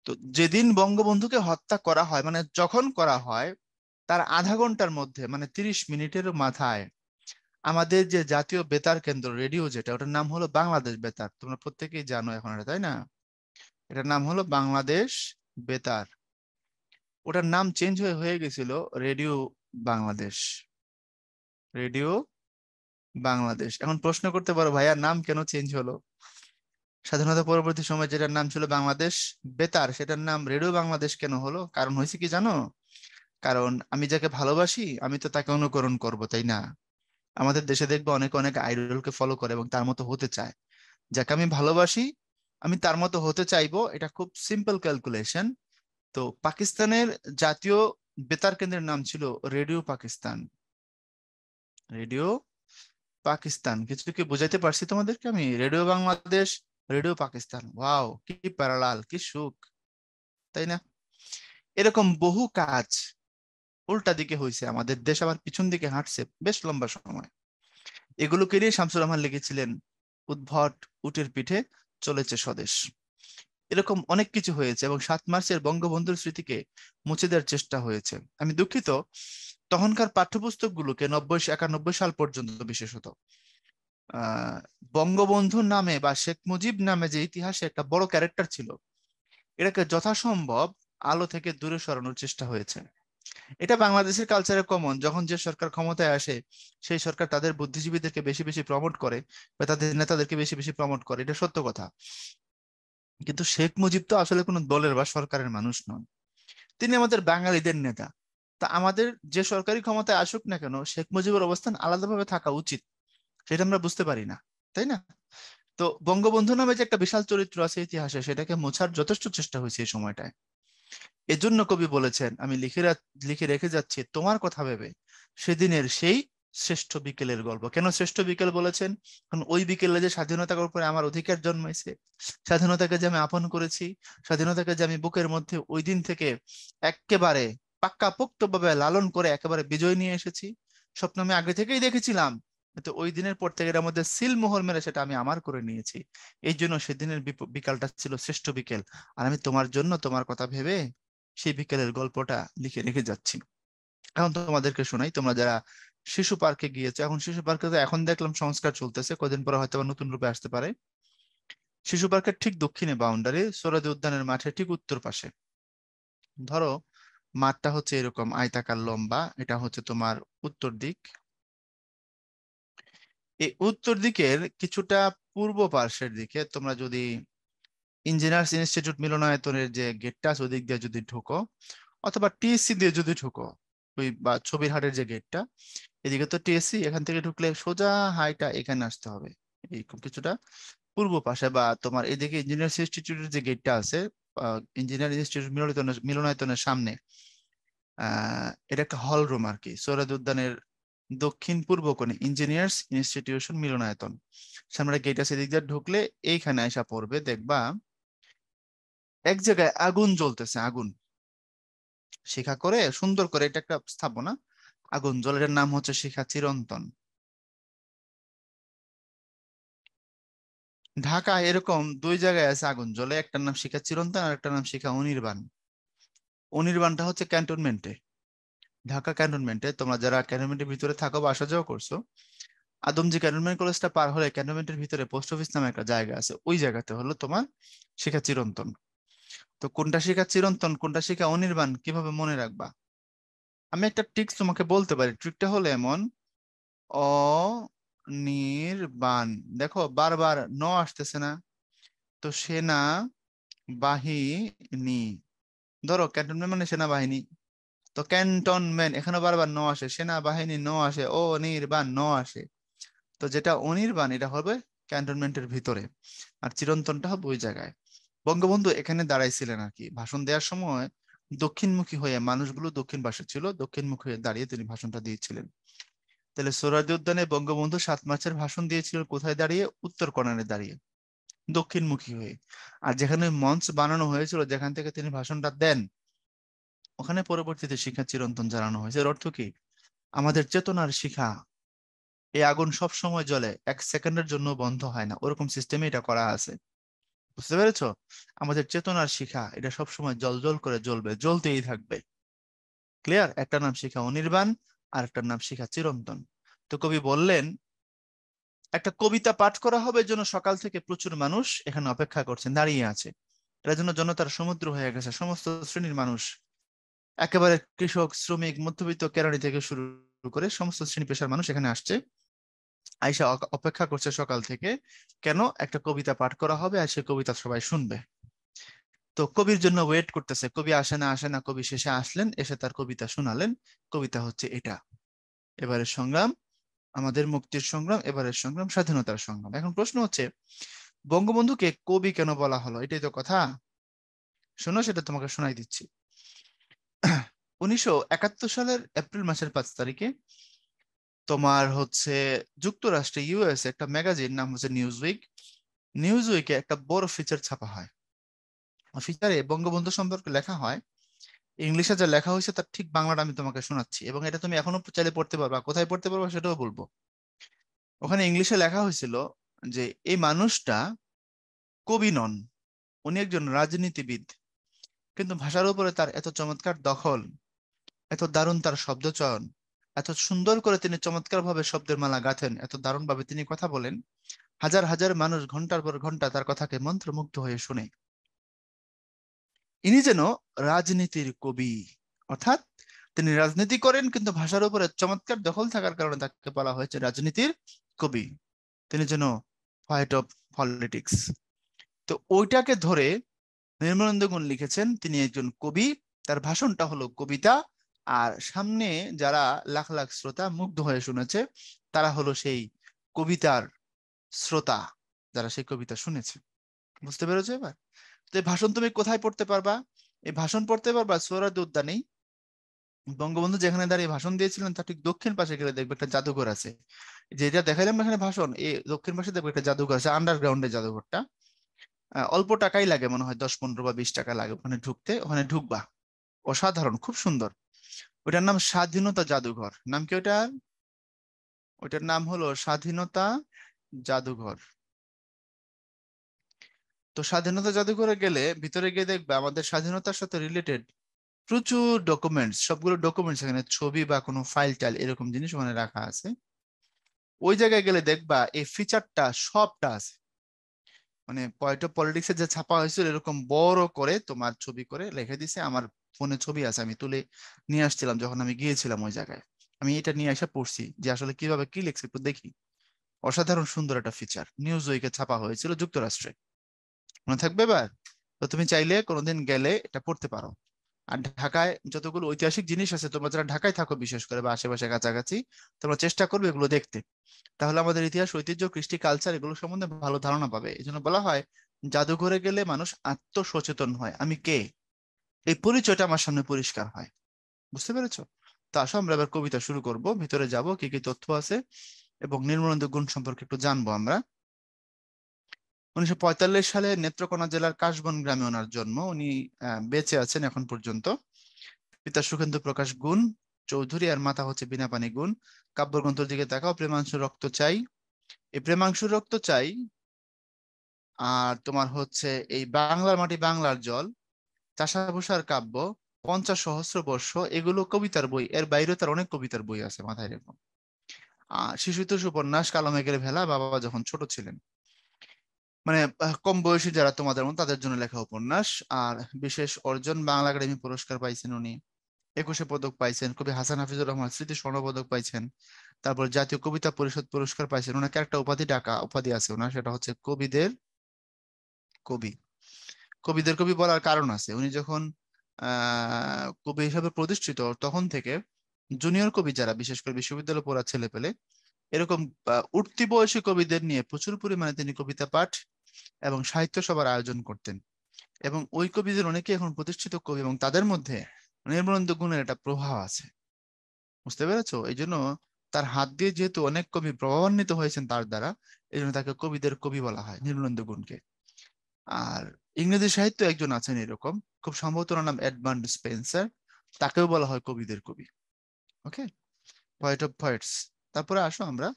তো যেদিন বঙ্গবন্ধুকে হত্যা করা হয়, মানে যখন করা হয় তার আধা ঘন্টার মধ্যে, মানে 30 মিনিটের মাথায়, আমাদের যে জাতীয় বেতার কেন্দ্র রেডিও, যেটা ওটার নাম হলো বাংলাদেশ বেতার, তোমরা প্রত্যেকেই জানো এখন এটা, তাই না? এটার নাম হলো বাংলাদেশ বেতার। ওটার নাম চেঞ্জ হয়ে হয়ে গেছিল রেডিও বাংলাদেশ। রেডিও বাংলাদেশ। এখন প্রশ্ন করতে পারো, ভাইয়া নাম কেন চেঞ্জ হলো? স্বাধীনতা পরবর্তী সময় যেটার নাম ছিল বাংলাদেশ বেতার, সেটার নাম রেডিও বাংলাদেশ কেন হলো? কারণ হয়েছে কি জানো? কারণ আমি যাকে ভালোবাসি আমি তো তাকে অনুকরণ করব, তাই না? আমাদের দেশে দেখবো অনেক অনেক আইডলকে ফলো করে এবং তার মতো হতে চায়। যাকে আমি ভালোবাসি আমি তার মতো হতে চাইবো, এটা খুব সিম্পল ক্যালকুলেশন। তো পাকিস্তানের জাতীয় বেতার কেন্দ্রের নাম ছিল রেডিও পাকিস্তান। রেডিও পাকিস্তান। কিছু কি বুঝাইতে পারছি তোমাদেরকে আমি? Radio Bangladesh, radio Pakistan. Wow, কি প্যারালাল, কি সুখ, তাই না? এরকম বহু কাজ উল্টা দিকে হয়েছে, আমাদের দেশ আবার পিছন দিকে হাঁটছে বেশ লম্বা সময়। এগুলোকে নিয়ে শামসুর রহমান লিখেছিলেন, উদ্ভট উটের পিঠে চলেছে স্বদেশ। এরকম অনেক কিছু হয়েছে এবং 7 মার্চের বঙ্গবন্ধুর স্মৃতিকে মুছে দেওয়ার চেষ্টা হয়েছে। আমি দুঃখিত, তখনকার পাঠ্যপুস্তকগুলোকে 90-91 সাল পর্যন্ত বিশেষত আহ বঙ্গবন্ধু নামে বা শেখ মুজিব নামে যে ইতিহাসে একটা বড় ক্যারেক্টার ছিল, এটাকে যথাসম্ভব আলো থেকে দূরে সরানোর চেষ্টা হয়েছে। এটা বাংলাদেশের কালচারে কমন, যখন যে সরকার ক্ষমতায় আসে সেই সরকার তাদের বুদ্ধিজীবীদেরকে বেশি বেশি প্রমোট করে বা তাদের নেতাদেরকে বেশি বেশি প্রমোট করে, এটা সত্য কথা। কিন্তু শেখ মুজিব তো আসলে কোনো দলের বা সরকারের মানুষ নন, তিনি আমাদের বাঙালিদের নেতা। তা আমাদের যে সরকারি ক্ষমতায় আসুক না কেন, শেখ মুজিবের অবস্থান আলাদাভাবে থাকা উচিত, সেটা আমরা বুঝতে পারি না, তাই না? তো বঙ্গবন্ধু নামে যে একটা বিশাল চরিত্র আছে ইতিহাসে, সেটাকে মোছার যথেষ্ট চেষ্টা হয়েছে এই সময়টায়। এজন্য কবি বলেছেন, আমি লিখে রেখে যাচ্ছি তোমার কথা ভেবে সেদিনের সেই শ্রেষ্ঠ বিকেলের গল্প। কেন শ্রেষ্ঠ বিকেল বলেছেন? কারণ ওই বিকেলে যে স্বাধীনতার উপরে আমার অধিকার জন্মাইছে, স্বাধীনতাকে যে আমি আপন করেছি, স্বাধীনতাকে যে আমি বুকের মধ্যে ওই দিন থেকে একেবারে পাক্কাপোক্তভাবে লালন করে একেবারে বিজয় নিয়ে এসেছি। স্বপ্ন আমি আগে থেকেই দেখেছিলাম, কিন্তু ওই দিনের পর থেকে এটার মধ্যে সিল মোহর মেরে সেটা আমি আমার করে নিয়েছি। এই জন্য সেদিনের বিকালটা ছিল শ্রেষ্ঠ বিকেল। আর আমি তোমার জন্য তোমার কথা ভেবে সেই বিকেলের গল্পটা লিখে রেখে যাচ্ছি। এখন তোমাদেরকে শোনাই, তোমরা যারা শিশু পার্কে গিয়েছো, এখন শিশু পার্কে তো এখন দেখলাম সংস্কার চলতেছে, কদিন পরে হয়তো আবার নতুন রূপে আসতে পারে। শিশু পার্কের ঠিক দক্ষিণে বাউন্ডারি সোহরাওয়ার্দী উদ্যানের মাঠে ঠিক উত্তর পাশে, ধরো মাঠটা হচ্ছে এরকম আয়তাকার লম্বা, এটা হচ্ছে তোমার উত্তর দিক। এই উত্তর দিকের কিছুটা পূর্ব পার্শ্বের দিকে তোমরা যদি ইঞ্জিনিয়ার্স ইনস্টিটিউট মিলনায়তনের যে গেটটা আছে ওদিক দিয়ে যদি ঢুকো, অথবা টিএসসি দিয়ে যদি ঢুকো, ওই বা ছবির হাটের যে গেটটা, এদিকে তো টিএসসি, এখান থেকে ঢুকলে সোজা হাইটা এখানে আসতে হবে, এইরকম কিছুটা পূর্ব পাশে। বা তোমার এদিকে ইঞ্জিনিয়ার্স ইনস্টিটিউটের যে গেটটা আছে, ইঞ্জিনিয়ার ইনস্টিটিউট মিলনায়তনের সামনে, এটা একটা হল রুম আর কি, সোহরাওয়ার্দী উদ্যানের দক্ষিণ পূর্ব কোণে ইঞ্জিনিয়ার্স ইনস্টিটিউশন মিলনায়তন, সামনে গেট আছে, এদিক দিয়ে ঢুকলে এইখানে আইসা পড়বে, দেখবা এক জায়গায় আগুন জ্বলতেছে, আগুন শিখা করে সুন্দর করে, এটা একটা স্থাপনা, আগুন জ্বলে, এটার নাম হচ্ছে শিখা চিরন্তন। ঢাকা এরকম দুই জায়গায় আছে আগুন জ্বলে, একটার নাম শিখা চিরন্তন আর একটার নাম শিখা অনির্বাণ। অনির্বাণটা হচ্ছে ক্যান্টনমেন্টে, ঢাকা ক্যান্টনমেন্টে। তোমরা যারা ক্যান্টনমেন্টের ভিতরে থাকো বা আসা যাওয়া করছো, আদমজি ক্যান্টনমেন্ট কলেজটা পার হলে ক্যান্টনমেন্টের ভিতরে পোস্ট অফিস নামে একটা জায়গা আছে, ওই জায়গাতে হলো তোমার শিখা চিরন্তন। তো কোনটা শিখা চিরন্তন কোনটা শিখা অনির্বাণ কিভাবে মনে রাখবা? আমি একটা ট্রিক্স তোমাকে বলতে পারি, ট্রিকটা হলো এমন, অনির্বাণ, দেখো বারবার ন আসতেছে না, তো সেনা বাহিনী, ধরো ক্যান্টনমেন্ট মানে সেনাবাহিনী, তো ক্যান্টনমেন্ট, এখানে বারবার ন আসে, সেনাবাহিনী ন আসে, ও নির্বাণ ন আসে, তো যেটা অনির্বাণ এটা হবে ক্যান্টনমেন্টের ভিতরে, আর চিরন্তনটা হবে ওই জায়গায়। বঙ্গবন্ধু এখানে দাঁড়াইছিলেন আর কি ভাষণ দেওয়ার সময়, দক্ষিণমুখী হয়ে, মানুষগুলো দক্ষিণ পাশে ছিল, দক্ষিণমুখী হয়ে দাঁড়িয়ে তিনি ভাষণটা দিয়েছিলেন। তাহলে সোহরাওয়ার্দী উদ্যানে বঙ্গবন্ধু 7 মার্চের ভাষণ দিয়েছিলেন কোথায় দাঁড়িয়ে? উত্তর কর্নারে দাঁড়িয়ে, দক্ষিণমুখী হয়ে। আর যেখানে মঞ্চ বানানো হয়েছিল যেখান থেকে তিনি ভাষণটা দেন, ওখানে পরবর্তীতে শিখা চিরন্তন জানানো হয়েছে। এর অর্থ কি? আমাদের চেতনার শিখা, এই আগুন সব সময় জ্বলে, 1 সেকেন্ডের জন্য বন্ধ হয় না, ওরকম সিস্টেমে এটা করা আছে। বুঝতে পেরেছো? আমাদের চেতনার শিখা এটা সব সময় জল জল করে জ্বলবে, জ্বলতেই থাকবে। ক্লিয়ার? একটা নাম শিখা অনির্বাণ, আর একটার নাম শিখা চিরন্তন। তো কবি বললেন একটা কবিতা পাঠ করা হবে, জন্য সকাল থেকে প্রচুর মানুষ এখানে অপেক্ষা করছেন, দাঁড়িয়ে আছে। এর জন্য জনতার সমুদ্র হয়ে গেছে, সমস্ত শ্রেণীর মানুষ, একেবারে কৃষক, শ্রমিক, মধ্যবিত্ত, কেরানি থেকে শুরু করে সমস্ত শ্রেণী পেশার মানুষ এখানে আসছে, আইসা অপেক্ষা করছে সকাল থেকে। কেন? একটা কবিতা পাঠ করা হবে আর সে কবিতা সবাই শুনবে। তো কবির জন্য ওয়েট করতেছে, কবি আসে না আসে না, কবি শেষে আসলেন, এসে তার কবিতা শোনালেন। কবিতা হচ্ছে এটা, এবারের সংগ্রাম আমাদের মুক্তির সংগ্রাম, এবারের সংগ্রাম স্বাধীনতার সংগ্রাম। এখন প্রশ্ন হচ্ছে, বঙ্গবন্ধুকে কবি কেন বলা হলো? এটাই তো কথা। শোনো, সেটা তোমাকে শোনাই দিচ্ছি। 1971 সালের এপ্রিল মাসের 5 তারিখে তোমার হচ্ছে যুক্তরাষ্ট্রে, ইউএস একটা ম্যাগাজিন নাম হচ্ছে নিউজউইক, নিউজউইকে একটা বড় ফিচার ছাপা হয়। ফিচারে বঙ্গবন্ধু সম্পর্কে লেখা হয়, ইংলিশে যা লেখা হয়েছে তার ঠিক বাংলাটা আমি তোমাকে শোনাচ্ছি, এবং এটা তুমি এখনো চাইলে পড়তে পারবা, কোথায় পড়তে পারবা সেটাও বলবো। ওখানে ইংলিশে লেখা হয়েছিল যে এই মানুষটা কবি নন, উনি একজন রাজনীতিবিদ, কিন্তু ভাষার উপরে তার এত চমৎকার দখল, এত দারুণ তার শব্দচয়ন, এত সুন্দর করে তিনি চমৎকার ভাবে শব্দের মালা গাঁথেন, এত দারুণ ভাবে তিনি কথা বলেন, হাজার হাজার মানুষ ঘন্টার পর ঘন্টা তার কথাকে মন্ত্রমুগ্ধ হয়ে শুনে। ইনি যেন রাজনীতির কবি, অর্থাৎ তিনি রাজনীতি করেন কিন্তু ভাষার উপরে চমৎকার দখল থাকার কারণে তাকে বলা হয়েছে রাজনীতির কবি। তিনি যেন হোয়াইট অফ পলিটিক্স। তো ওইটাকে ধরে নির্মলেন্দু গুণ লিখেছেন তিনি একজন কবি, তার ভাষণটা হলো কবিতা, আর সামনে যারা লাখ লাখ শ্রোতা মুগ্ধ হয়ে শুনেছে তারা হলো সেই কবিতার শ্রোতা, যারা সেই কবিতা শুনেছে। বুঝতে পেরেছো এবার? তো এই ভাষণ তুমি কোথায় পড়তে পারবা? এই ভাষণ পড়তে পারবা সোহরাওয়ার্দী উদ্যানেই। বঙ্গবন্ধু যেখানে দাঁড়িয়ে ভাষণ দিয়েছিলেন তার ঠিক দক্ষিণ পাশে গেলে দেখবে একটা জাদুঘর আছে, যেটা দেখাইলাম না এখানে ভাষণ, এই দক্ষিণ পাশে দেখবে একটা জাদুঘর আছে, আন্ডারগ্রাউন্ডে জাদুঘরটা। অল্প টাকাই লাগে, মনে হয় 10, 15 বা 20 টাকা লাগে ওখানে ঢুকতে, ওখানে ঢুকবা। অসাধারণ, খুব সুন্দর। ওটার নাম স্বাধীনতা জাদুঘর। নাম কি ওটার? ওইটার নাম হলো স্বাধীনতা জাদুঘর। তো স্বাধীনতা জাদুঘরে গেলে ভিতরে গিয়ে দেখবে আমাদের স্বাধীনতার সাথে রিলেটেড প্রচুর ডকুমেন্টস, সবগুলো ডকুমেন্টস এখানে, ছবি বা কোনো ফাইল টাইল এরকম জিনিস ওখানে রাখা আছে। ওই জায়গায় গেলে দেখবা এই ফিচারটা সবটা আছে, মানে পয়েন্ট অফ পলিটিক্স এর যে ছাপা হয়েছিল এরকম বড় করে তোমার ছবি করে লিখে দিছে, আমার ফোনে ছবি আছে, আমি তুলে নিয়ে আসছিলাম যখন আমি গিয়েছিলাম ওই জায়গায়। আমি এটা নিয়ে এসে পড়ছি যে আসলে কিভাবে কি লিখছে একটু দেখি। অসাধারণ সুন্দর একটা ফিচার, নিউজ উইকে ছাপা হয়েছিল যুক্তরাষ্ট্রে, মনে থাকবে এবার? তো তুমি চাইলে কোনোদিন গেলে এটা পড়তে পারো। আর ঢাকায় যতগুলো ঐতিহাসিক জিনিস আছে, তোমরা যারা ঢাকায় থাকো বিশেষ করে বা আশেপাশে কাছাকাছি, তোমরা চেষ্টা করবে এগুলো দেখতে। তাহলে আমাদের ইতিহাস, ঐতিহ্য, কৃষ্টি, কালচার এগুলো সম্বন্ধে ভালো ধারণা পাবে। এই জন্য বলা হয় জাদুঘরে গেলে মানুষ আত্মসচেতন হয়, আমি কে, এই পরিচয়টা আমার সামনে পরিষ্কার হয়। বুঝতে পেরেছো? তো আসো আমরা এবার কবিতা শুরু করব, ভিতরে যাব, কি কি তথ্য আছে এবং নির্মলেন্দু গুণ সম্পর্কে একটু জানবো আমরা। 1945 সালে নেত্রকোনা জেলার কাশবন গ্রামে ওনার জন্ম। উনি বেঁচে আছেন এখন পর্যন্ত। পিতা সুখেন্দু প্রকাশ গুণ চৌধুরী আর মাতা হচ্ছে বীণাপানি গুণ। কাব্যগ্রন্থের দিকে তাকাও, প্রেমাংশুর রক্ত চাই, এই প্রেমাংশুর রক্ত চাই, আর তোমার হচ্ছে এই বাংলার মাটি বাংলার জল, চাষাভূষার কাব্য, 50 সহস্র বর্ষ, এগুলো কবিতার বই। এর বাইরে তার অনেক কবিতার বই আছে, মাথায় রেখো। শিশুতোষ উপন্যাস, কালো মেঘের ভেলা, বাবা যখন ছোট ছিলেন, মানে কম বয়সী যারা তোমাদের মতো তাদের জন্য লেখা উপন্যাস। আর বিশেষ অর্জন, বাংলা একাডেমি পুরস্কার পাইছেন উনি, 21 পদক পাইছেন, কবি হাসান হাফিজুর রহমান স্মৃতি স্বর্ণ পদক পাইছেন, তারপর জাতীয় কবিতা পরিষদ পুরস্কার পাইছেন। ওনাকে একটা উপাধি আছে ওনার, সেটা হচ্ছে কবিদের কবি। কবিদের কবি বলার কারণ আছে, উনি যখন কবি হিসাবে প্রতিষ্ঠিত তখন থেকে জুনিয়র কবি যারা, বিশেষ করে বিশ্ববিদ্যালয়ে পড়া ছেলে পেলে, এরকম উঠতি বয়সী কবিদের নিয়ে প্রচুর পরিমাণে তিনি কবিতা পাঠ এবং সাহিত্য সভার আয়োজন করতেন। এবং ওই কবিদের অনেকে এখন প্রতিষ্ঠিত কবি, এবং তাদের মধ্যে নির্মলেন্দু গুণের একটা প্রভাব আছে। বুঝতে পেরেছো? এই জন্য তার হাত দিয়ে যেহেতু অনেক কবি প্রভাবান্বিত হয়েছেন তার দ্বারা, এই জন্য তাকে কবিদের কবি বলা হয়, নির্মলেন্দু গুণকে। আর ইংরেজি সাহিত্য একজন আছেন এরকম, খুব সম্ভবত ওনার নাম এডমান্ড স্পেন্সার, তাকেও বলা হয় কবিদের কবি। ওকে, পয়েট অফ পয়েটস। তারপরে আসো আমরা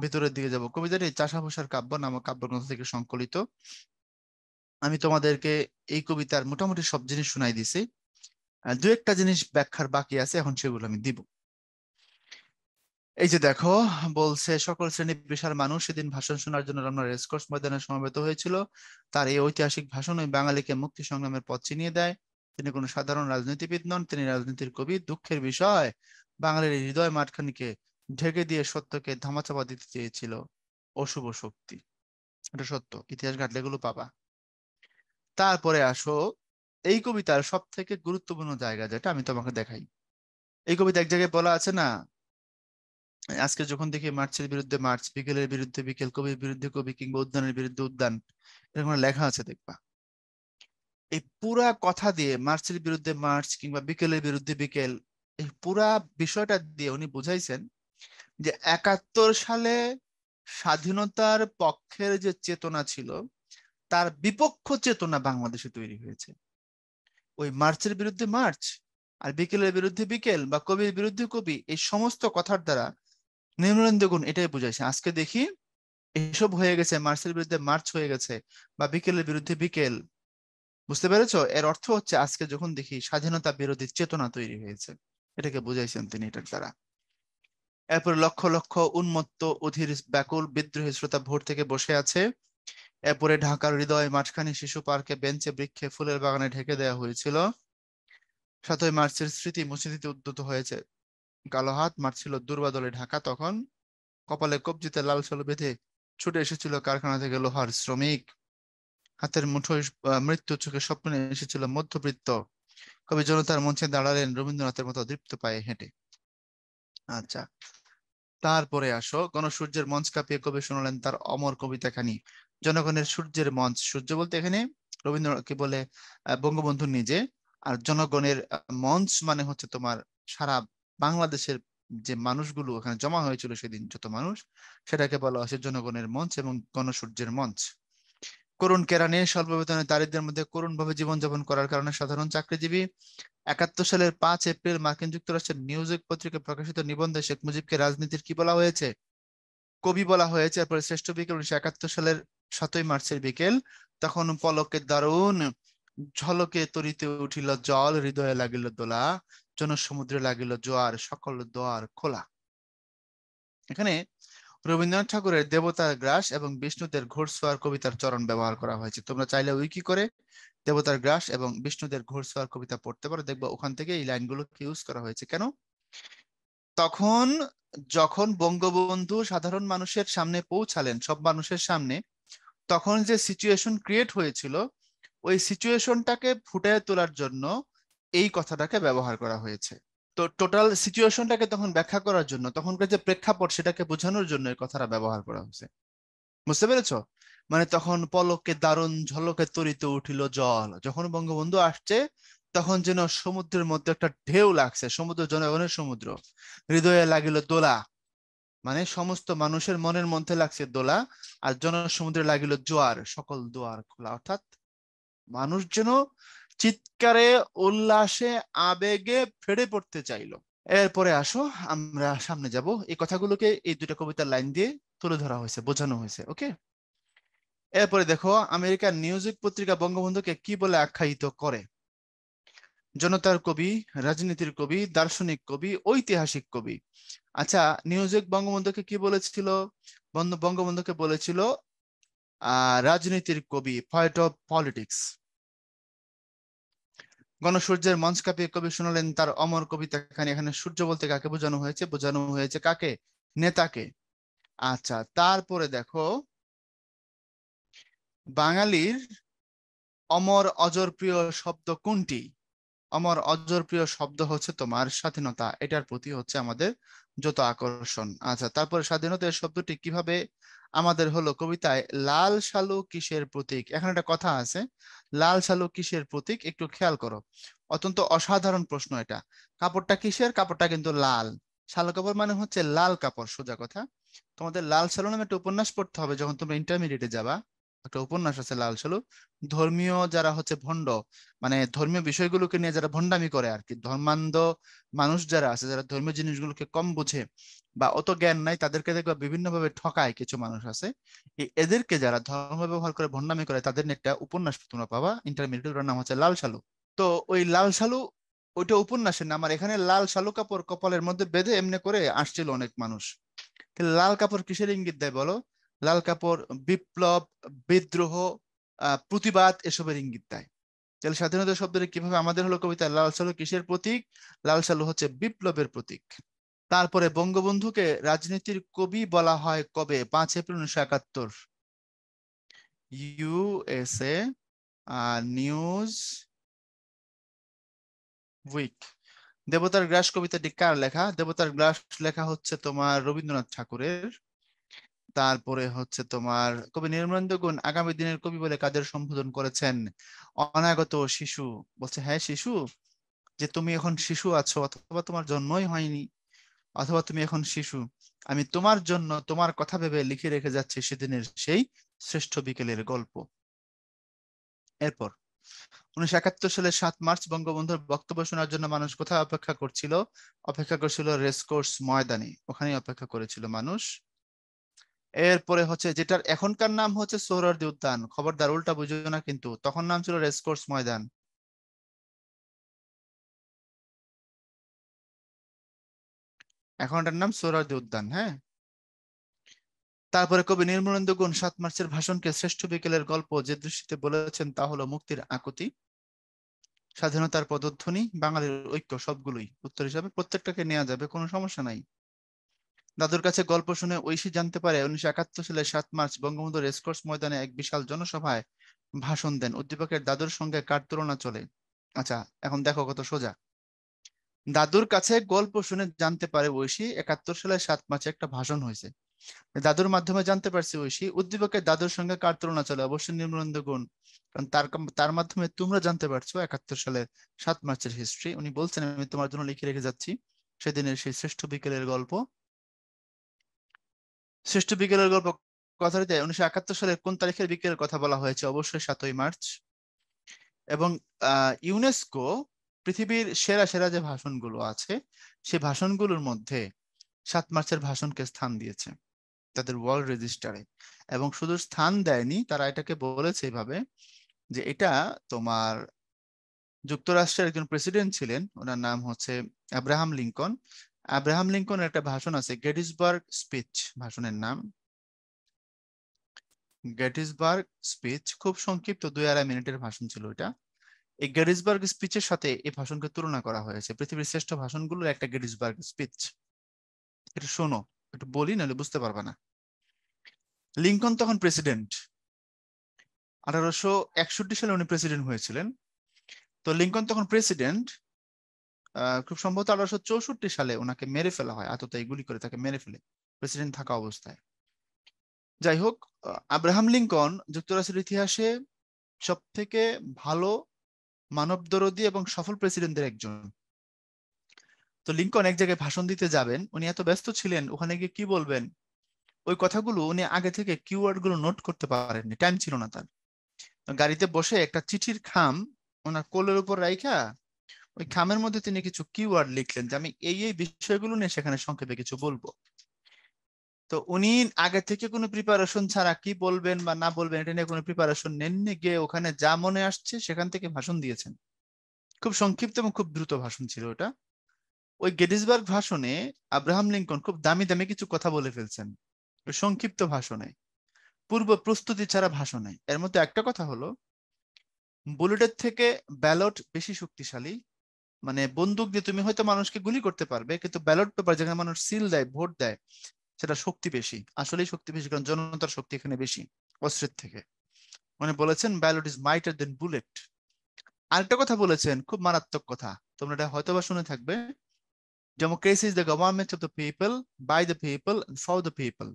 ভেতরের দিকে যাব। কবিতাটি চাষাভূষার কাব্য নামক কাব্যগ্রন্থ থেকে সংকলিত। আমি তোমাদেরকে এই কবিতার মোটামুটি সব জিনিস শুনাই দিছি, দু একটা জিনিস ব্যাখ্যার বাকি আছে, এখন সেগুলো আমি দিব। এই যে দেখো, বলছে সকল শ্রেণী পেশার মানুষ সেদিন ভাষণ শোনার জন্য রমনা রেসকোর্স ময়দানে সমবেত হয়েছিল। তার এই ঐতিহাসিক ভাষণ ওই বাঙালিকে মুক্তি সংগ্রামের পথ চিনিয়ে দেয়। তিনি কোনো সাধারণ রাজনীতিবিদ নন, তিনি রাজনীতির কবি। দুঃখের বিষয়, বাঙালির এই হৃদয় মাঠখানিকে ঢেকে দিয়ে সত্যকে ধামাচাপা দিতে চেয়েছিল অশুভ শক্তি। এটা সত্য, ইতিহাস ঘাটলে এগুলো পাবা। তারপরে আসো এই কবিতার সব থেকে গুরুত্বপূর্ণ জায়গা, যেটা আমি তোমাকে দেখাই। এই কবিতা এক জায়গায় বলা আছে না, আজকে যখন দেখি মার্চের বিরুদ্ধে মার্চ, বিকেলের বিরুদ্ধে বিকেল, কবির বিরুদ্ধে কবি, কিংবা উদ্যানের বিরুদ্ধে উদ্যান, এরকম একটা লেখা আছে দেখবা। এই পুরা কথা দিয়ে মার্চের বিরুদ্ধে মার্চ কিংবা বিকেলের বিরুদ্ধে বিকেল, এই পুরা বিষয়টা দিয়ে উনি বুঝাইছেন যে 71 সালে স্বাধীনতার পক্ষের যে চেতনা ছিল, তার বিপক্ষ চেতনা বাংলাদেশে তৈরি হয়েছে। ওই মার্চের বিরুদ্ধে মার্চ আর বিকেলের বিরুদ্ধে বিকেল বা কবির বিরুদ্ধে কবি, এই সমস্ত কথার দ্বারা নির্মলেন্দু গুণ এটাই বুঝাইছে। আজকে দেখি এসব হয়ে গেছে, মার্চের বিরুদ্ধে মার্চ হয়ে গেছে বা বিকেলের বিরুদ্ধে বিকেল। বুঝতে পেরেছো? এর অর্থ হচ্ছে আজকে যখন দেখি স্বাধীনতা বিরোধী চেতনা তৈরি হয়েছে, এটাকে বুঝাইছেন তিনি এটার দ্বারা। এরপর লক্ষ লক্ষ উন্মত্ত অধীর ব্যাকুল বিদ্রোহী শ্রোতা ভোর থেকে বসে আছে। এরপরে ঢাকার হৃদয় মাঝখানে শিশু পার্কে বেঞ্চে বৃক্ষে ফুলের বাগানে ঢেকে দেওয়া হয়েছিল। 7ই মার্চের স্মৃতি মুছে দিতে উদ্যত হয়েছে কালো হাত। মারছিল দুর্বাদলে ঢাকা তখন, কপালে কবজিতে লাল সালু বেঁধে ছুটে এসেছিল কারখানা থেকে লোহার শ্রমিক। হাতের মুঠোয় মৃত্যু, চোখে স্বপ্নে এসেছিল মধ্যবৃত্ত। কবি জনতার মঞ্চে দাঁড়ালেন রবীন্দ্রনাথের মতো দীপ্ত পায়ে হেঁটে। আচ্ছা, তারপরে আসো, গণসূর্যের মঞ্চ কাঁপিয়ে কবি শোনালেন তার অমর কবিতা খানি। জনগণের সূর্যের মঞ্চ, সূর্য বলতে এখানে রবীন্দ্রনাথকে বলে বঙ্গবন্ধু নিজে। আর জনগণের মঞ্চ মানে হচ্ছে তোমার সারা বাংলাদেশের যে মানুষগুলো ওখানে জমা হয়েছিল সেদিন, যত মানুষ, সেটাকে বলা হচ্ছে জনগণের মঞ্চ এবং গণসূর্যের মঞ্চ। করুণ কেরানি, স্বল্প বেতনে দারিদ্র্যের মধ্যে করুণভাবে জীবনযাপন করার কারণে সাধারণ চাকরিজীবী। 71 সালের 5 এপ্রিল মার্কিন যুক্তরাষ্ট্রের নিউজউইক পত্রিকায় প্রকাশিত নিবন্ধে শেখ মুজিবকে রাজনীতির কি বলা হয়েছে? কবি বলা হয়েছে। এরপরে শ্রেষ্ঠ বিকেল 1971 সালের 7ই মার্চের বিকেল, তখন পলকে দারুণ ঝলকে তরিতে উঠিল জল, হৃদয়ে লাগিল দোলা, জনসমুদ্রে লাগিল জোয়ার, সকল দোয়ার খোলা। এখানে রবীন্দ্রনাথ ঠাকুরের দেবতার গ্রাস এবং বিষ্ণুদের ঘোড়সওয়ার কবিতার চরণ ব্যবহার করা হয়েছে। তোমরা চাইলে উইকি করে দেবতার গ্রাস এবং বিষ্ণুদের ঘোড়সওয়ার কবিতা পড়তে পারো, দেখবো ওখান থেকে এই লাইনগুলোকে ইউজ করা হয়েছে। কেন? তখন যখন বঙ্গবন্ধু সাধারণ মানুষের সামনে পৌঁছালেন, সব মানুষের সামনে, তখন যে সিচুয়েশন ক্রিয়েট হয়েছিল, ওই সিচুয়েশনটাকে ফুটিয়ে তোলার জন্য এই কথাটাকে ব্যবহার করা হয়েছে। তো টোটাল সিচুয়েশনটাকে তখন ব্যাখ্যা করার জন্য, তখনকার যে প্রেক্ষাপট সেটাকে বোঝানোর জন্য এই কথাটা ব্যবহার করা হয়েছে। বুঝতে পেরেছো? মানে তখন পলকে দারুণ ঝলকে তরিত উঠিল জল, যখন বঙ্গবন্ধু আসছে তখন যেন সমুদ্রের মধ্যে একটা ঢেউ লাগছে, সমুদ্র জনগণের সমুদ্র, হৃদয়ে লাগিল দোলা, মানে সমস্ত মানুষের মনের মধ্যে লাগছে দোলা, আর জনসমুদ্রে লাগিল জোয়ার, সকল দুয়ার খোলা। অর্থাৎ মানুষ যেন চিৎকারে উল্লাসে আবেগে ফেটে পড়তে চাইলো। এরপরে আসো আমরা সামনে যাব, এই কথাগুলোকে এই দুটা কবিতার লাইন দিয়ে তুলে ধরা হয়েছে, বোঝানো হয়েছে। ওকে, এরপরে দেখো আমেরিকার নিউজউইক পত্রিকা বঙ্গবন্ধুকে কি বলে আখ্যায়িত করে? জনতার কবি, রাজনীতির কবি, দার্শনিক কবি, ঐতিহাসিক কবি। আচ্ছা, নিউজউইক বঙ্গবন্ধুকে কি বলেছিল? বঙ্গবন্ধুকে বলেছিল রাজনীতির কবি, পয়েট অফ পলিটিক্স। গণসূর্যের মঞ্চ কাঁপিয়ে কবি শোনালেন তার অমর কবিতা খানি। এখানে সূর্য বলতে কাকে বোঝানো হয়েছে? বোঝানো হয়েছে কাকে? নেতাকে। আচ্ছা, তারপরে দেখো বাঙালির অমর অজর প্রিয় শব্দ কোনটি? অমর অজর প্রিয় শব্দ হচ্ছে তোমার স্বাধীনতা, এটার প্রতি হচ্ছে আমাদের যত আকর্ষণ। আচ্ছা, তারপরে স্বাধীনতা এর শব্দটি কিভাবে আমাদের হলো কবিতায়? লাল শালু কিসের প্রতীক? এখানে একটা কথা আছে, লাল শালু কিসের প্রতীক, একটু খেয়াল করো। অত্যন্ত অসাধারণ প্রশ্ন এটা। কাপড়টা কিসের? কাপড়টা কিন্তু লাল। শালু কাপড় মানে হচ্ছে লাল কাপড়, সোজা কথা। তোমাদের লাল শালু নামে একটা উপন্যাস পড়তে হবে যখন তোমরা ইন্টারমিডিয়েটে যাবা। একটা উপন্যাস আছে লাল শালু। ধর্মীয় যারা হচ্ছে ভণ্ড, মানে ধর্মীয় বিষয়গুলোকে নিয়ে যারা ভণ্ডামি করে আর কি, ধর্মান্ধ মানুষ যারা আছে, যারা ধর্মীয় জিনিসগুলোকে কম বুঝে বা অত জ্ঞান নাই, তাদেরকে দেখবা বিভিন্ন ভাবে ঠকায় কিছু মানুষ আছে। এদেরকে যারা ধর্ম ব্যবহার করে ভণ্ডামি করে, তাদের নিয়ে একটা উপন্যাস তোমরা পাবা ইন্টারমিডিয়েট, ওটার নাম হচ্ছে লাল সালু। তো ওই লাল সালু ওইটা উপন্যাসের নাম, আর এখানে লাল শালু কাপড় কপালের মধ্যে বেঁধে এমনি করে আসছিল অনেক মানুষ। তাহলে লাল কাপড় কিসের ইঙ্গিত দেয় বলো? লাল কাপড় বিপ্লব, বিদ্রোহ, প্রতিবাদ এসবের ইঙ্গিত দেয়। তাহলে স্বাধীনতা শব্দটি কিভাবে আমাদের হলো কবিতা? লাল সালু কিসের প্রতীক? লাল সালু হচ্ছে বিপ্লবের প্রতীক। তারপরে বঙ্গবন্ধুকে রাজনীতির কবি বলা হয় কবে? 5 এপ্রিল 1971, ইউএসএ নিউজ উইক। দেবতার গ্রাস কবিতাটি কার লেখা? দেবতার গ্রাস লেখা হচ্ছে তোমার রবীন্দ্রনাথ ঠাকুরের। তারপরে হচ্ছে তোমার কবি নির্মলেন্দু গুণ আগামী দিনের কবি বলে কাদের সম্বোধন করেছেন? অনাগত শিশু। বলছে হ্যাঁ শিশু, যে তুমি এখন শিশু আছো, অথবা তোমার জন্মই হয়নি, অথবা তুমি এখন শিশু, আমি তোমার জন্য তোমার কথা ভেবে লিখে রেখে যাচ্ছি সেদিনের সেই শ্রেষ্ঠ বিকেলের গল্প। এরপর 1971 সালের 7 মার্চ বঙ্গবন্ধুর বক্তব্য শোনার জন্য মানুষ কোথায় অপেক্ষা করছিল? অপেক্ষা করছিল রেসকোর্স ময়দানে, ওখানেই অপেক্ষা করেছিল মানুষ। এরপরে হচ্ছে যেটার এখনকার নাম হচ্ছে সোহরাওয়ার্দী উদ্যান, খবরদার উল্টা বুঝো না কিন্তু, তখন নাম ছিল রেসকোর্স ময়দান। এখন এটার নাম সোহরাওয়ার্দী উদ্যান, হ্যাঁ। তারপরে কবি নির্মলেন্দু গুণ 7 মার্চের ভাষণকে শ্রেষ্ঠ বিকেলের গল্প যে দৃষ্টিতে বলেছেন তা হলো মুক্তির আকুতি, স্বাধীনতার পদধ্বনি, বাঙালির ঐক্য, সবগুলোই উত্তর হিসাবে প্রত্যেকটাকে নেওয়া যাবে, কোনো সমস্যা নাই। দাদুর কাছে গল্প শুনে ঐশী জানতে পারে 1971 সালের 7 মার্চ বঙ্গবন্ধু রেসকোর্স ময়দানে এক বিশাল জনসভায় ভাষণ দেন। উদ্দীপকের দাদুর সঙ্গে কার তুলনা চলে? আচ্ছা, এখন দেখো কত সোজা। দাদুর কাছে গল্প শুনে জানতে পারে ঐশী 71 সালের 7 মার্চে একটা ভাষণ হয়েছে, দাদুর মাধ্যমে জানতে পারছি ঐশী। উদ্দীপকের দাদুর সঙ্গে কার তুলনা চলে? অবশ্যই নির্মলেন্দু গুণ, কারণ তার মাধ্যমে তোমরা জানতে পারছো 71 সালের 7 মার্চের হিস্ট্রি। উনি বলছেন আমি তোমার জন্য লিখে রেখে যাচ্ছি সেদিনের সেই শ্রেষ্ঠ বিকেলের গল্প। শ্রেষ্ঠ বিকেলের গল্প কথাটিতে 1971 সালের কোন তারিখের বিকেলের কথা বলা হয়েছে? অবশ্যই 7ই মার্চ। এবং ইউনেস্কো পৃথিবীর সেরা সেরা যে ভাষণগুলো আছে সেই ভাষণগুলোর মধ্যে 7 মার্চের ভাষণকে স্থান দিয়েছে তাদের ওয়ার্ল্ড রেজিস্টারে। এবং শুধু স্থান দেয়নি, তারা এটাকে বলেছে এভাবে যে এটা তোমার যুক্তরাষ্ট্রের একজন প্রেসিডেন্ট ছিলেন, ওনার নাম হচ্ছে আব্রাহাম লিঙ্কন, আব্রাহাম লিঙ্কনের একটা ভাষণ আছে, গেটিসবার্গ স্পিচ ভাষণের নাম। গেটিসবার্গ স্পিচ, খুব সংক্ষিপ্ত 2-2.5 মিনিটের ভাষণ ছিল এটা। এই গেটিসবার্গ স্পিচের সাথে এই ভাষণকে তুলনা করা হয়েছে, পৃথিবীর শ্রেষ্ঠ ভাষণগুলোর একটা গেটিসবার্গ স্পিচ। এটা শোনো, একটু বলি নাহলে বুঝতে পারবে না। লিঙ্কন তখন প্রেসিডেন্ট, 1861 সালে উনি প্রেসিডেন্ট হয়েছিলেন। তো লিঙ্কন তখন প্রেসিডেন্ট, খুব সম্ভবত 1864 সালে ওনাকে মেরে ফেলা হয়, আততায়ী গুলি করে তাকে মেরে ফেলে প্রেসিডেন্ট থাকা অবস্থায়। যাই হোক, আব্রাহাম লিঙ্কন যুক্তরাষ্ট্রের ইতিহাসে সব থেকে ভালো মানবদরদী এবং সফল প্রেসিডেন্টদের একজন। তো লিঙ্কন এক জায়গায় ভাষণ দিতে যাবেন, উনি এত ব্যস্ত ছিলেন ওখানে গিয়ে কি বলবেন ওই কথাগুলো উনি আগে থেকে কিওয়ার্ড গুলো নোট করতে পারেননি, টাইম ছিল না তার। গাড়িতে বসে একটা চিঠির খাম ওনার কোলের উপর রাইখা ওই খামের মধ্যে তিনি কিছু কিওয়ার্ড লিখলেন যে আমি এই এই বিষয়গুলো নিয়ে সেখানে সংক্ষেপে কিছু বলবো। তো উনি আগে থেকে কোনো প্রিপারেশন ছাড়া কি বলবেন বা না বলবেন এটা নিয়ে কোনো প্রিপারেশন নেননি, গিয়ে ওখানে যা মনে আসছে সেখান থেকে ভাষণ দিয়েছেন। খুব সংক্ষিপ্ত এবং খুব দ্রুত ভাষণ ছিল ওটা। ওই গেটিসবার্গ ভাষণে আব্রাহাম লিঙ্কন খুব দামি দামি কিছু কথা বলে ফেলছেন ওই সংক্ষিপ্ত ভাষণে, পূর্ব প্রস্তুতি ছাড়া ভাষণে। এর মধ্যে একটা কথা হলো, বুলেটের থেকে ব্যালট বেশি শক্তিশালী। মানে বন্দুক দিয়ে তুমি হয়তো মানুষকে গুলি করতে পারবে, কিন্তু ব্যালট পেপার যেখানে মানুষ সিল দেয়, ভোট দেয়, সেটা শক্তি বেশি, আসলেই শক্তি বেশি, কারণ জনতার শক্তি এখানে বেশি অস্ত্রের থেকে। মানে বলেছেন ballot is mightier then bullet. আরেকটা কথা বলেছেন, খুব মারাত্মক কথা, তোমরা এটা হয়তো বা শুনে থাকবে, democracy is the government of the people, by the people, for the people.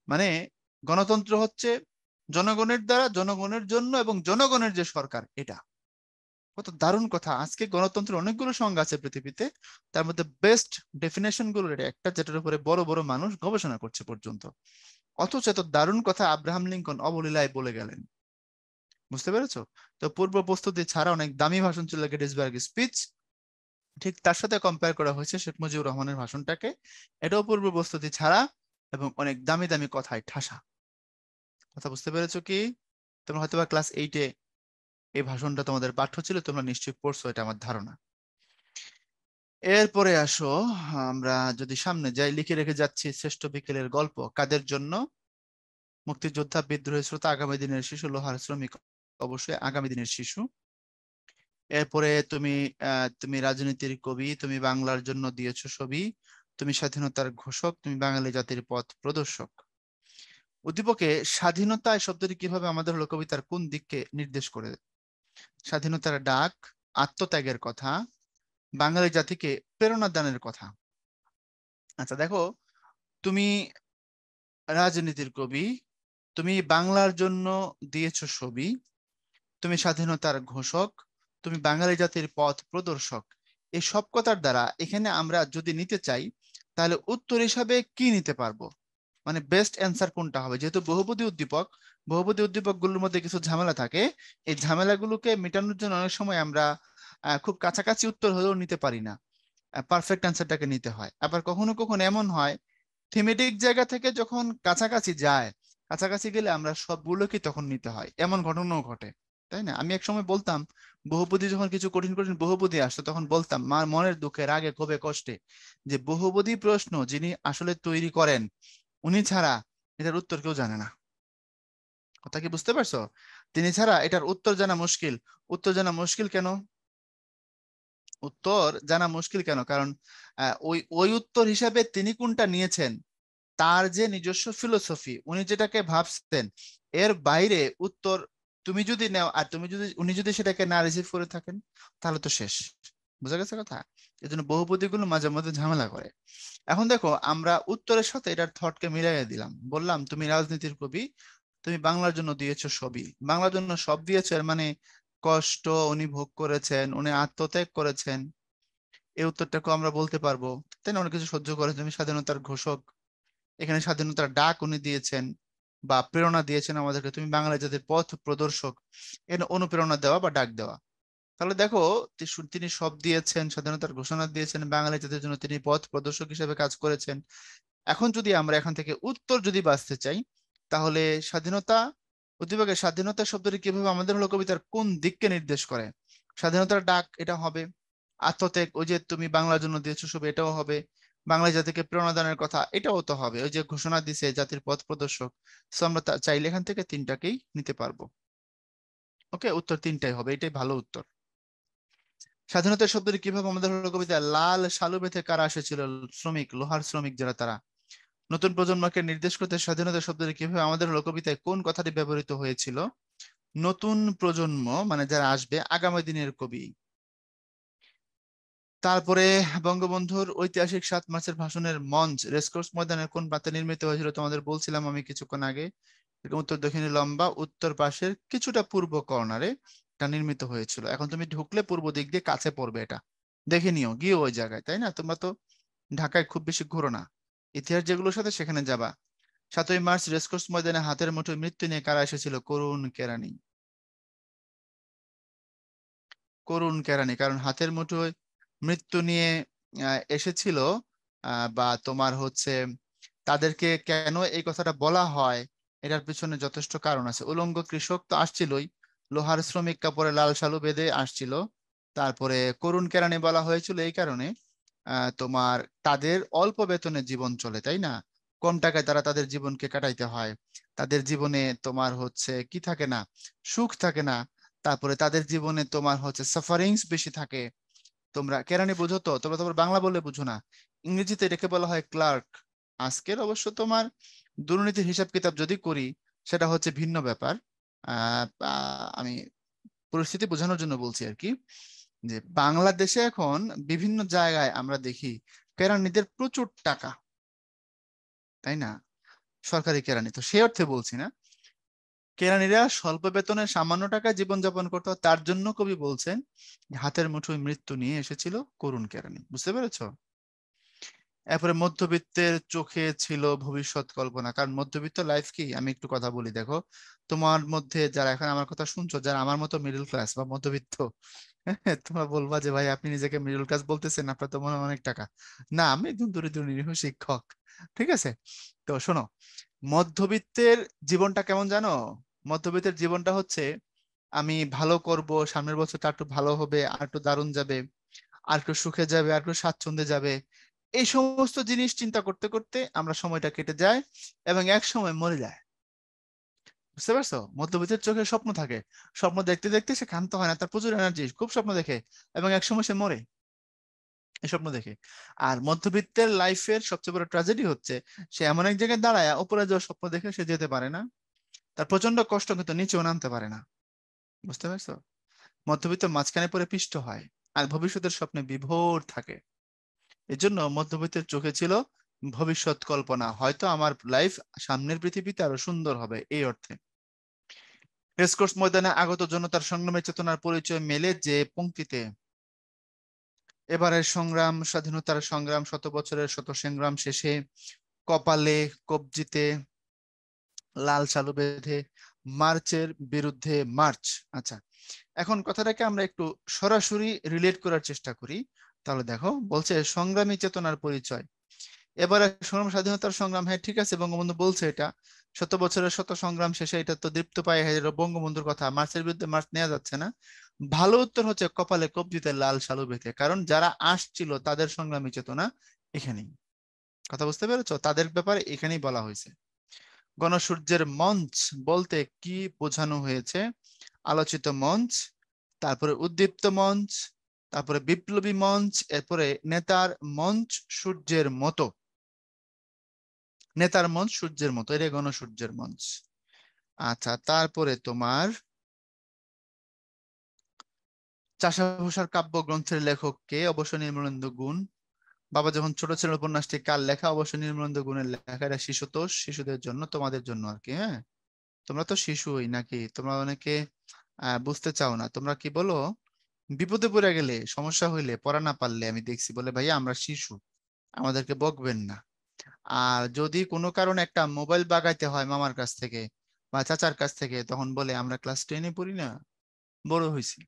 মানে গণতন্ত্র হচ্ছে জনগণের দ্বারা, জনগণের জন্য, এবং জনগণের যে সরকার এটা। কত দারুণ কথা! আজকে গণতন্ত্রের অনেকগুলো সংজ্ঞা আছে পৃথিবীতে, তার মধ্যে বেস্ট ডেফিনেশন গুলোর এটা একটা, যেটার উপরে বড় বড় মানুষ গবেষণা করছে পর্যন্ত। অথচ এত দারুণ কথা আব্রাহাম লিঙ্কন অবলীলায় বলে গেলেন। বুঝতে পেরেছো? তো পূর্ব প্রস্তুতি ছাড়া অনেক দামি ভাষণ ছিল গেটিসবার্গ স্পিচ। ঠিক তার সাথে কম্পেয়ার করা হয়েছে শেখ মুজিবুর রহমানের ভাষণটাকে, এটাও পূর্ব প্রস্তুতি ছাড়া এবং অনেক দামি দামি কথায় ঠাসা। কথা বুঝতে পেরেছো কি? তোমরা হয়তো বা ক্লাস 8-এ এই ভাষণটা তোমাদের পাঠ্য ছিল, তোমরা নিশ্চয়ই পড়ছো, এটা আমার ধারণা। এরপরে আসো, আমরা যদি সামনে যাই, লিখে রেখে যাচ্ছি শ্রেষ্ঠ বিকেলের গল্প কাদের জন্য? মুক্তিযোদ্ধা, বিদ্রোহী শ্রোতা, আগামী দিনের শিশু, লোহার শ্রমিক, অবশ্যই আগামী দিনের শিশু। এরপরে তুমি রাজনীতির কবি, তুমি বাংলার জন্য দিয়েছো ছবি, তুমি স্বাধীনতার ঘোষক, তুমি বাঙালি জাতির পথ প্রদর্শক। উদ্দীপকে স্বাধীনতা এই শব্দটি কিভাবে আমাদের হলো কবিতার কোন দিককে নির্দেশ করে? স্বাধীনতার ডাক, আত্মত্যাগের কথা, বাঙালি জাতিকে প্রেরণা দানের কথা। আচ্ছা দেখো, তুমি রাজনীতির কবি, তুমি বাংলার জন্য দিয়েছো ছবি, তুমি স্বাধীনতার ঘোষক, তুমি বাঙালি জাতির পথ প্রদর্শক। এই সব কথার দ্বারা এখানে আমরা যদি নিতে চাই, তাহলে উত্তর হিসাবে কি নিতে পারবো? মানে বেস্ট অ্যান্সার কোনটা হবে? যেহেতু বহুপদী উদ্দীপক, বহুপদী উদ্দীপক গুলোর মধ্যে কিছু ঝামেলা থাকে, এই ঝামেলাগুলোকে মেটানোর জন্য অনেক সময় আমরা খুব কাছাকাছি উত্তর হলেও নিতে পারি না, পারফেক্ট অ্যান্সারটাকে নিতে হয়। আবার কখনো কখনো এমন হয়, থিমেটিক জায়গা থেকে যখন কাছাকাছি যায়, কাছাকাছি গেলে আমরা সবগুলোকে তখন নিতে হয়, এমন ঘটনাও ঘটে, তাই না? আমি এক সময় বলতাম, বহুপদী যখন কিছু কঠিন কঠিন বহুপদী আসতো তখন বলতাম মার মনের দুঃখে, রাগে, ক্ষোভে, কষ্টে, যে বহুপদী প্রশ্ন যিনি আসলে তৈরি করেন উনি ছাড়া এটার উত্তর কেউ জানে না। কথা কি বুঝতে পারছো? তিনি ছাড়া এটার উত্তর জানা মুশকিল। উত্তর জানা মুশকিল কেন? উত্তর জানা মুশকিল কেন? কারণ ওই ওই উত্তর হিসাবে তিনি কোনটা নিয়েছেন, তার যে নিজস্ব ফিলোসফি, উনি যেটাকে ভাবছেন, এর বাইরে উত্তর তুমি যদি নাও আর উনি যদি সেটাকে না রিসিভ করে থাকেন, তাহলে তো শেষ। বুঝা গেছে কথা? এই জন্য বহুপদী গুলো মাঝে মধ্যে ঝামেলা করে। এখন দেখো, আমরা উত্তরের সাথে এটার থটকে মিলাইয়া দিলাম, বললাম তুমি রাজনীতির কবি, তুমি বাংলার জন্য দিয়েছো ছবি। বাংলার জন্য সব দিয়েছো এর মানে কষ্ট উনি ভোগ করেছেন, উনি আত্মত্যাগ করেছেন, এই উত্তরটাকে আমরা বলতে পারবো, তাই না? অনেক কিছু সহ্য করেছেন, তুমি স্বাধীনতার ঘোষক, এখানে স্বাধীনতার ডাক উনি দিয়েছেন বা প্রেরণা দিয়েছেন আমাদেরকে, তুমি বাঙালি জাতির পথ প্রদর্শক, এখানে অনুপ্রেরণা দেওয়া বা ডাক দেওয়া। তাহলে দেখো, তিনি সব দিয়েছেন, স্বাধীনতার ঘোষণা দিয়েছেন, বাঙালি জাতির জন্য তিনি পথ প্রদর্শক হিসেবে কাজ করেছেন। এখন যদি আমরা এখান থেকে উত্তর যদি বাঁচতে চাই, তাহলে স্বাধীনতা, উদ্দীপকের স্বাধীনতা শব্দটি কিভাবে আমাদের হলো কবিতার কোন দিককে নির্দেশ করে? স্বাধীনতার ডাক এটা হবে, আত্মত্যাগ ওই যে তুমি বাংলার জন্য দিয়েছো ছবি এটাও হবে, বাংলা জাতিকে প্রেরণা দানের কথা, এটাও তো হবে। ওই যে ঘোষণা দিছে জাতির পথ প্রদর্শক, সো আমরা চাইলে এখান থেকে তিনটাকেই নিতে পারবো। ওকে, উত্তর তিনটাই হবে, এটাই ভালো উত্তর। স্বাধীনতা শব্দটি কিভাবে আমাদের হলো কবিতা? লাল শালু বেঁধে কারা এসেছিল? শ্রমিক, লোহার শ্রমিক যারা, তারা। নতুন প্রজন্মকে নির্দেশ করতে স্বাধীনতা শব্দটি কিভাবে আমাদের হলো কবিতায় কোন কথাটি ব্যবহৃত হয়েছিল? নতুন প্রজন্ম মানে যারা আসবে, আগামী দিনের কবি। তারপরে বঙ্গবন্ধুর ঐতিহাসিক 7 মার্চের ভাষণের মঞ্চ রেসকোর্স ময়দানের কোন প্রান্তে নির্মিত হয়েছিল? তোমাদের বলছিলাম আমি কিছুক্ষণ আগে। এরকম উত্তর দক্ষিণে লম্বা, উত্তর পাশের কিছুটা পূর্ব কর্নারে এটা নির্মিত হয়েছিল। এখন তুমি ঢুকলে পূর্ব দিক দিয়ে কাছে পড়বে, এটা দেখে নিও গিয়ে ওই জায়গায়, তাই না? তোমরা তো ঢাকায় খুব বেশি ঘুরো না, ইতিহাস যেগুলোর সাথে সেখানে যাবা। 7ই মার্চ রেসকোর্স ময়দানে হাতের মুঠোয় মৃত্যু নিয়ে কারা এসেছিল? করুণ কেরানি। করুণ কেরানি, কারণ হাতের মুঠোয় মৃত্যু নিয়ে এসেছিল। বা তোমার হচ্ছে তাদেরকে কেন এই কথাটা বলা হয়, এটার পিছনে যথেষ্ট কারণ আছে। উলঙ্গ কৃষক তো আসছিলই, লোহার শ্রমিক কাপড়ে লাল শালু বেঁধে আসছিল। তারপরে করুণ কেরানি বলা হয়েছিল এই কারণে, তোমার তাদের অল্প বেতনে জীবন চলে, তাই না? কম টাকায় তারা তাদের জীবনকে কাটাইতে হয়। তাদের জীবনে তোমার হচ্ছে কি থাকে না, সুখ থাকে না। তারপরে তাদের জীবনে তোমার হচ্ছে সাফারিংস বেশি থাকে। তোমরা কেরানি বুঝো তো? তোমরা তোমার বাংলা বললে বুঝো না, ইংরেজিতে এটাকে বলা হয় ক্লার্ক। আজকের অবশ্য তোমার দুর্নীতির হিসাব কিতাব যদি করি, সেটা হচ্ছে ভিন্ন ব্যাপার। আমি পরিস্থিতি বোঝানোর জন্য বলছি আর কি, যে বাংলাদেশে এখন বিভিন্ন জায়গায় আমরা দেখি কেরানিদের প্রচুর টাকা, তাই না? সরকারি কেরানি, তো সেই অর্থে বলছি না। কেরানিরা স্বল্প বেতনে সামান্য টাকায় জীবনযাপন করতো, তার জন্য কবি বলছেন হাতের মুঠোয় মৃত্যু নিয়ে এসেছিল করুণ কেরানি। বুঝতে পেরেছো? এরপরে মধ্যবিত্তের চোখে ছিল ভবিষ্যৎ কল্পনা, কারণ মধ্যবিত্ত লাইফ কি, আমি একটু কথা বলি দেখো। তোমার মধ্যে যারা এখন আমার কথা শুনছো, যারা আমার মতো মিডল ক্লাস বা মধ্যবিত্ত, তোমরা বলবা যে ভাই আপনি নিজেকে মিডল ক্লাস বলতেছেন, আপনার তো মনে হয় অনেক টাকা। না, আমি একদম দরিদ্র নিরীহ শিক্ষক। ঠিক আছে, তো শোনো, মধ্যবিত্তের জীবনটা কেমন জানো? মধ্যবিত্তের জীবনটা হচ্ছে আমি ভালো করব, সামনের বছরটা একটু ভালো হবে, আর একটু দারুণ যাবে, আর একটু সুখে যাবে, আর একটু স্বাচ্ছন্দ্যে যাবে। এই সমস্ত জিনিস চিন্তা করতে করতে আমরা সময়টা কেটে যায় এবং এক সময় মরে যায়। বুঝতে পারছো? মধ্যবিত্তের চোখে স্বপ্ন থাকে, স্বপ্ন দেখতে দেখতে সে ক্ষান্ত হয় না, তার প্রচুর এনার্জি, খুব স্বপ্ন দেখে, এবং এক সময় সে মরে এই স্বপ্ন দেখে। আর মধ্যবিত্তের লাইফের সবচেয়ে বড় ট্র্যাজেডি হচ্ছে সে এমন এক জায়গায় দাঁড়ায়, উপরে যাওয়ার স্বপ্ন দেখে সে যেতে পারে না, তার প্রচন্ড কষ্ট, কিন্তু নিচেও নামতে পারে না। বুঝতে পারছো? মধ্যবিত্ত মাঝখানে পড়ে পিষ্ট হয় আর ভবিষ্যতের স্বপ্নে বিভোর থাকে। এজন্য মধ্যবিত্তের চোখে ছিল ভবিষ্যৎ কল্পনা, হয়তো আমার লাইফ সামনের পৃথিবীতে আরো সুন্দর হবে, এই অর্থে। রেসকোর্স ময়দানে আগত জনতার সংগ্রামের চেতনার পরিচয় মেলে যে পংক্তিতে, এবারের সংগ্রাম স্বাধীনতার সংগ্রাম, শত বছরের শত সংগ্রাম শেষে কপালে কবজিতে লাল শালু বেঁধে মার্চের বিরুদ্ধে মার্চ। আচ্ছা, এখন কথাটাকে আমরা একটু সরাসরি রিলেট করার চেষ্টা করি। তাহলে দেখো, বলছে সংগ্রামী চেতনার পরিচয়, এবারে সংগ্রাম স্বাধীনতার সংগ্রাম, হ্যাঁ ঠিক আছে, বঙ্গবন্ধু বলছে এটা। শত বছরের শত সংগ্রাম শেষে, এটা তো দীপ্ত পায়ে হেরে বঙ্গবন্ধুর কথা, মার্চের বিরুদ্ধে মার্চ নেওয়া যাচ্ছে না। ভালো উত্তর হচ্ছে কপালে কবজিতে লাল শালু বেঁধে, কারণ যারা আসছিল তাদের সংগ্রামী চেতনা এখানেই। কথা বুঝতে পেরেছো? তাদের ব্যাপারে এখানেই বলা হয়েছে। গণসূর্যের মঞ্চ বলতে কি বোঝানো হয়েছে? আলোচিত মঞ্চ, তারপরে উদ্দীপ্ত মঞ্চ, তারপরে বিপ্লবী মঞ্চ, এরপরে নেতার মঞ্চ সূর্যের মতো। নেতার মঞ্চ সূর্যের মতো, এটা গণসূর্যের মঞ্চ। আচ্ছা, তারপরে তোমার চাষাভূষার কাব্যগ্রন্থের লেখক কে? অবশ্য নির্মলেন্দু গুণ। বাবা যখন ছোট ছিল উপন্যাসটি কার লেখা? অবশ্য নির্মলেন্দু গুণের লেখা। এটা শিশুতোষ, শিশুদের জন্য, তোমাদের জন্য আর কি। হ্যাঁ, তোমরা তো শিশুই নাকি? তোমরা অনেকে বুঝতে চাও না। তোমরা কি বলো, বিপদে পড়ে গেলে, সমস্যা হইলে, পড়া না পারলে, আমি দেখছি বলে ভাইয়া আমরা শিশু, আমাদেরকে বকবেন না। আর যদি কোনো কারণে একটা মোবাইল বাগাইতে হয় মামার কাছ থেকে বা চাচার কাছ থেকে, তখন বলে আমরা ক্লাস 10-এ পড়ি না, বড় হয়েছি।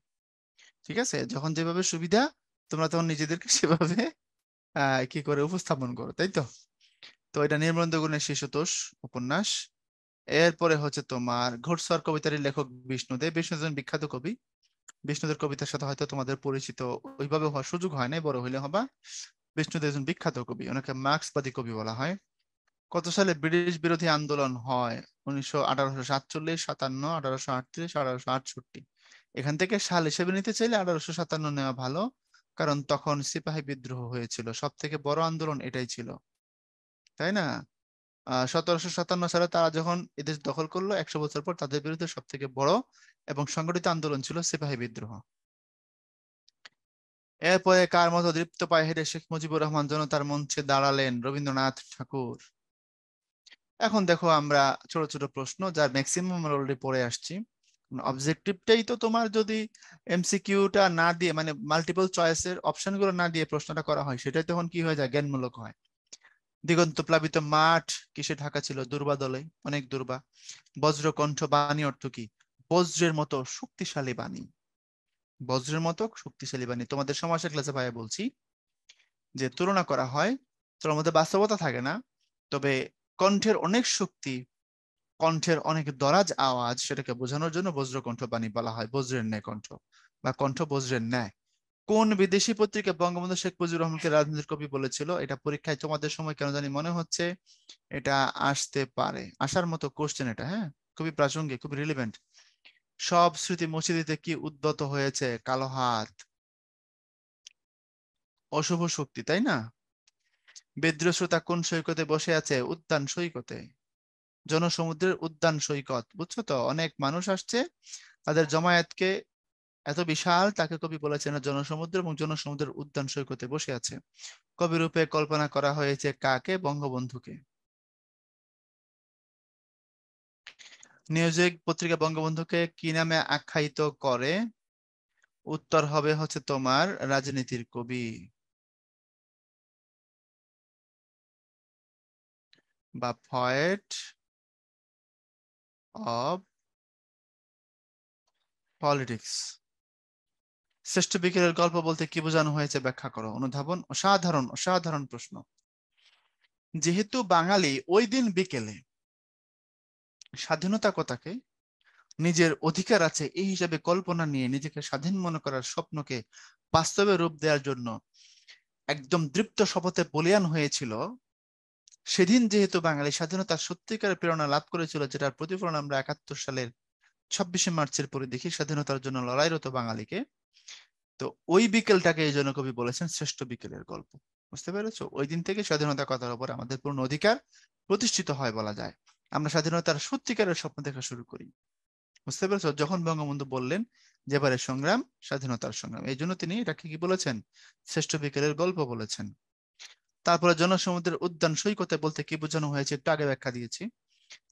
ঠিক আছে, যখন যেভাবে সুবিধা, তোমরা তখন নিজেদেরকে সেভাবে কি করে উপস্থাপন করো, তাই তো? তো এটা নির্মলেন্দু গুণের শিশুতোষ উপন্যাস। এরপরে হচ্ছে তোমার ঘোড়সওয়ার কবিতার লেখক বিষ্ণুদেব। বিষ্ণু একজন বিখ্যাত কবি। বিষ্ণুদেব কবিতার সাথে হয়তো তোমাদের পরিচিত ওইভাবে হওয়ার সুযোগ হয় নাই, বড় হইলে হবা। বিষ্ণু দে একজন বিখ্যাত কবি, ওনাকে মার্ক্সবাদী কবি বলা হয়। কত সালে ব্রিটিশ বিরোধী আন্দোলন হয়? 1847, 57, 1838, 1868। এখান থেকে সাল হিসেবে নিতে চাইলে 1857 নেওয়া ভালো, কারণ তখন সিপাহী বিদ্রোহ হয়েছিল, সব থেকে বড় আন্দোলন এটাই ছিল, তাই না? 1757 সালে তারা যখন এদেশ দখল করলো, 100 বছর পর তাদের বিরুদ্ধে সব থেকে বড় এবং সংগঠিত আন্দোলন ছিল সিপাহী বিদ্রোহ। এরপরে কার মতো দীপ্ত পায়ে হেঁটে শেখ মুজিবুর রহমান জনতার মঞ্চে দাঁড়ালেন? রবীন্দ্রনাথ ঠাকুর। এখন দেখো আমরা ছোট ছোট প্রশ্ন, যার ম্যাক্সিমাম আমরা অলরেডি পড়ে আসছি। অবজেক্টিভটাই তো তোমার যদি এমসিকিউটা না দিয়ে, মানে মাল্টিপল চয়েসের অপশন গুলো না দিয়ে প্রশ্নটা করা হয়, সেটাই তখন কি হয়ে যায়? জ্ঞানমূলক হয়। দিগন্ত প্লাবিত মাঠ কিসে ঢাকা ছিল? দুর্বাদলে, অনেক দুর্বা। বজ্রকণ্ঠ বাণী অর্থ কি? বজ্রের মতো শক্তিশালী বাণী। বজ্রের মতো শক্তিশালী বাণী। তোমাদের সমাজের ক্লাসে ভাইয়া বলছি যে তুলনা করা হয়, তোর মধ্যে বাস্তবতা থাকে না, তবে কণ্ঠের অনেক শক্তি, কণ্ঠের অনেক দরাজ আওয়াজ, সেটাকে বোঝানোর জন্য বজ্রকণ্ঠ বাণী বলা হয়, বজ্রের ন্যায় কণ্ঠ বা কণ্ঠ বজ্রের ন্যায়। কোন বিদেশি পত্রিকা বঙ্গবন্ধু শেখ মুজিবুর রহমানকে রাজনীতির কবি বলেছিল? এটা পরীক্ষায় তোমাদের সময় কেন জানি মনে হচ্ছে এটা আসতে পারে, আসার মতো কোশ্চেন এটা, হ্যাঁ, খুবই প্রাসঙ্গিক, খুবই রিলেভেন্ট। সব স্মৃতি মুছে দিতে কি উদ্যত হয়েছে? কালো হাত, অশুভ শক্তি, তাই না? বিদ্রোহ শ্রোতা কোন সৈকতে বসে আছে? উদ্যান সৈকতে, জনসমুদ্রের উদ্যান সৈকত। বুঝছো তো, অনেক মানুষ আসছে, তাদের জমায়েতকে এত বিশাল, তাকে কবি বলেছেন জনসমুদ্র, এবং জনসমুদ্রের উদ্যান সৈকতে বসে আছে। কবি রূপে কল্পনা করা হয়েছে কাকে? বঙ্গবন্ধুকে। নিউজিল্যান্ড পত্রিকা বঙ্গবন্ধুকে কি নামে আখ্যায়িত করে? উত্তর হবে হচ্ছে তোমার রাজনীতির কবি বা পয়েট অব পলিটিক্স। শ্রেষ্ঠ বিকেলের গল্প বলতে কি বোঝানো হয়েছে? ব্যাখ্যা করো। অনুধাবন। অসাধারণ, অসাধারণ প্রশ্ন। যেহেতু বাঙালি ওই দিন বিকেলে স্বাধীনতা কথাকে নিজের অধিকার আছে এই হিসাবে কল্পনা নিয়ে নিজেকে স্বাধীন মনে করার স্বপ্নকে বাস্তবে রূপ দেওয়ার জন্য একদম দৃপ্ত শপথে বলীয়ান হয়েছিল, সেদিন যেহেতু বাঙালি স্বাধীনতার সত্যিকারের প্রেরণা লাভ করেছিল, যেটার প্রতিফলন আমরা 71 সালের 26শে মার্চের পরে দেখি, স্বাধীনতার জন্য লড়াইরত বাঙালিকে। তো ওই বিকেলটাকে এই জন্য কবি বলেছেন শ্রেষ্ঠ বিকেলের গল্প। বুঝতে পেরেছো? ওই দিন থেকে স্বাধীনতা কথার উপর আমাদের পূর্ণ অধিকার প্রতিষ্ঠিত হয় বলা যায়। আমরা স্বাধীনতার সত্যিকারের স্বপ্ন দেখা শুরু করি। বুঝতে পেরেছো? যখন বঙ্গবন্ধু বললেন যে এবারে সংগ্রাম স্বাধীনতার সংগ্রাম, এই জন্য তিনি এটাকে কি বলেছেন? শ্রেষ্ঠ বিকেলের গল্প বলেছেন। তারপরে জনসমুদ্রের উদ্যান সৈকতে বলতে কি বোঝানো হয়েছে একটু আগে ব্যাখ্যা দিয়েছি।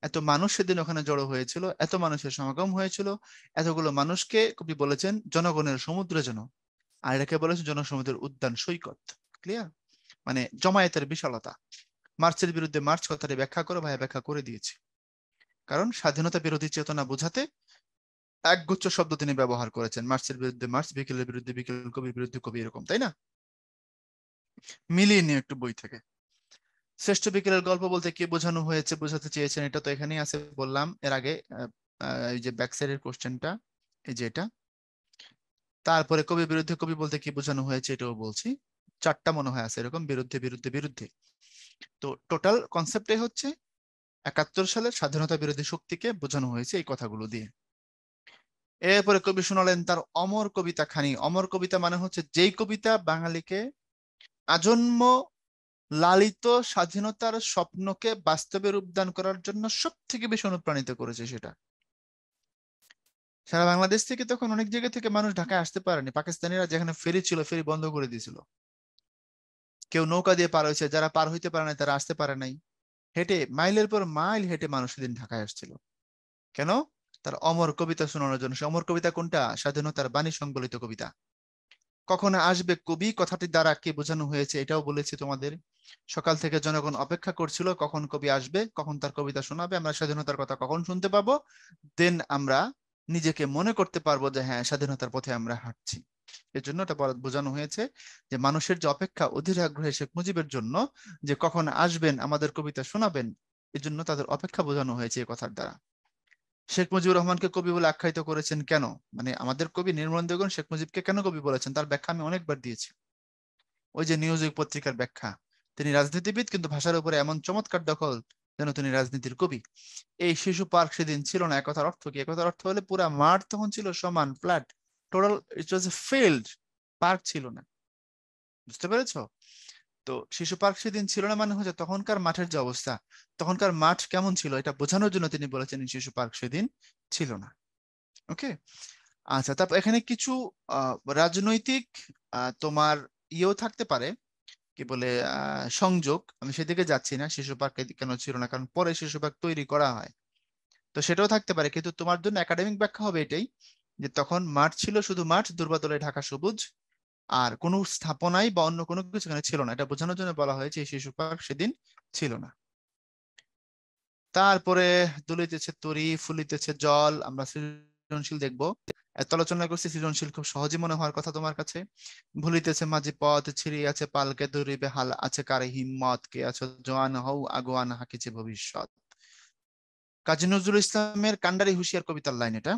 এত মানুষ সেদিন ওখানে জড়ো হয়েছিল, এত মানুষের সমাগম হয়েছিল, এতগুলো মানুষকে কবি বলেছেন জনগণের সমুদ্র যেন, আর এটাকে বলেছে জনসমুদ্রের উদ্যান সৈকত। ক্লিয়ার? মানে জমায়েতের বিশালতা। মার্চের বিরুদ্ধে মার্চ কথাটি ব্যাখ্যা করো, ভাইয়া ব্যাখ্যা করে দিয়েছি। কারণ স্বাধীনতা বিরোধী চেতনা বোঝাতে একগুচ্ছ শব্দ তিনি ব্যবহার করেছেন, মার্চের বিরুদ্ধে মার্চ, বিকেলের বিরুদ্ধে বিকেল, কবির বিরুদ্ধে কবি, এরকম, তাই না? মিলিয়ে নিয়ে একটু বই থেকে। শ্রেষ্ঠ বিকেলের গল্প বলতে কি বোঝানো হয়েছে বোঝাতে চেয়েছেন, এটা তো এখানেই আছে, বললাম এর আগে। এই যে ব্যাক সাইডের কোশ্চেনটা, এই যে এটা। তারপরে কবি বিরুদ্ধে কবি বলতে কি বোঝানো হয়েছে এটাও বলছি। চারটা মনে হয় আছে এরকম, বিরুদ্ধে বিরুদ্ধে বিরুদ্ধে। তো টোটাল কনসেপ্টটাই হচ্ছে 71 সালের স্বাধীনতা বিরোধী শক্তিকে বোঝানো হয়েছে এই কথাগুলো দিয়ে। এরপরে কবি শোনালেন তার অমর কবিতা খানি। অমর কবিতা মানে হচ্ছে যেই কবিতা বাঙালিকে আজন্ম লালিত স্বাধীনতার স্বপ্নকে বাস্তবে রূপদান করার জন্য সব থেকে বেশি অনুপ্রাণিত করেছে সেটা। সারা বাংলাদেশ থেকে তখন অনেক জায়গা থেকে মানুষ ঢাকায় আসতে পারেনি, পাকিস্তানিরা যেখানে ফেরি ছিল ফেরি বন্ধ করে দিয়েছিল, কেউ নৌকা দিয়ে পার হয়েছে, যারা পার হইতে পারে নাই তারা আসতে পারে নাই, হেঁটে মাইলের পর মাইল হেঁটে মানুষ সেদিন ঢাকায় আসছিল। কেন? তার অমর কবিতা শোনানোর জন্য। সে অমর কবিতা কোনটা? স্বাধীনতার বাণী সংবলিত কবিতা। কখন আসবে কবি কথাটির দ্বারা কি বোঝানো হয়েছে এটাও বলেছি তোমাদের। সকাল থেকে জনগণ অপেক্ষা করছিল কখন কবি আসবে, কখন তার কবিতা শোনাবে, আমরা স্বাধীনতার কথা কখন শুনতে পাবো, দেন আমরা নিজেকে মনে করতে পারবো যে হ্যাঁ স্বাধীনতার পথে আমরা হাঁটছি। এর জন্য এটা বোঝানো হয়েছে যে মানুষের যে অপেক্ষা অধীর আগ্রহে শেখ মুজিবের জন্য, যে কখন আসবেন আমাদের কবিতা শোনাবেন, এর জন্য তাদের অপেক্ষা বোঝানো হয়েছে এই কথার দ্বারা। শেখ মুজিবুর রহমানকে কবি বলে আখ্যায়িত করেছেন কেন? মানে আমাদের কবি নির্মলেন্দু গুণ শেখ মুজিবকে কেন কবি বলেছেন তার ব্যাখ্যা আমি অনেকবার দিয়েছি। ওই যে নিউজউইক পত্রিকার ব্যাখ্যা, তিনি রাজনীতিবিদ কিন্তু ভাষার উপরে এমন চমৎকার দখল যেন তিনি রাজনীতির কবি। এই শিশু পার্ক সেদিন ছিল না। একথার অর্থ কি? একথার অর্থ হলে পুরা মাঠ তখন ছিল সমান, ফ্ল্যাট, টোটাল ইট ওয়াজ এ ফিল্ড, পার্ক ছিল না। বুঝতে পেরেছো? তো শিশু পার্ক সেদিন ছিল না মানে হচ্ছে তখনকার মাঠের যে অবস্থা, তখনকার মাঠ কেমন ছিল এটা বোঝানোর জন্য তিনি বলেছেন শিশু পার্ক সেদিন ছিল না। ওকে, আচ্ছা। তারপর এখানে কিছু রাজনৈতিক তোমার ইয়েও থাকতে পারে, কি বলে সংযোগ। আমি সেদিকে যাচ্ছি না, শিশু পার্ক কেন ছিল না, কারণ পরে শিশু পার্ক তৈরি করা হয়, তো সেটাও থাকতে পারে। কিন্তু তোমার জন্য একাডেমিক ব্যাখ্যা হবে এটাই, যে তখন মাঠ ছিল শুধু মাঠ, দুর্বাদলে ঢাকা সবুজ, আর কোনো স্থাপনাই বা অন্য কোনো কিছু এখানে ছিল না। এটা বোঝানোর জন্য বলা হয়েছে এই শিশু পার্ক সেদিন ছিল না। তারপরে দুলিতেছে তরি, ফুলিতেছে জল, আমরা সৃজনশীল দেখবো। এত আলোচনা করছি, সৃজনশীল খুব সহজে মনে হওয়ার কথা তোমার কাছে। ভুলিতেছে মাঝি পথ, ছিড়িয়াছে পালকে ধরিবে হাল, আছে কারে হিম্মত, কে আছো জোয়ান হও আগুয়ান, হাকিছে ভবিষ্যৎ। কাজী নজরুল ইসলামের কান্ডারি হুঁশিয়ার কবিতার লাইন এটা।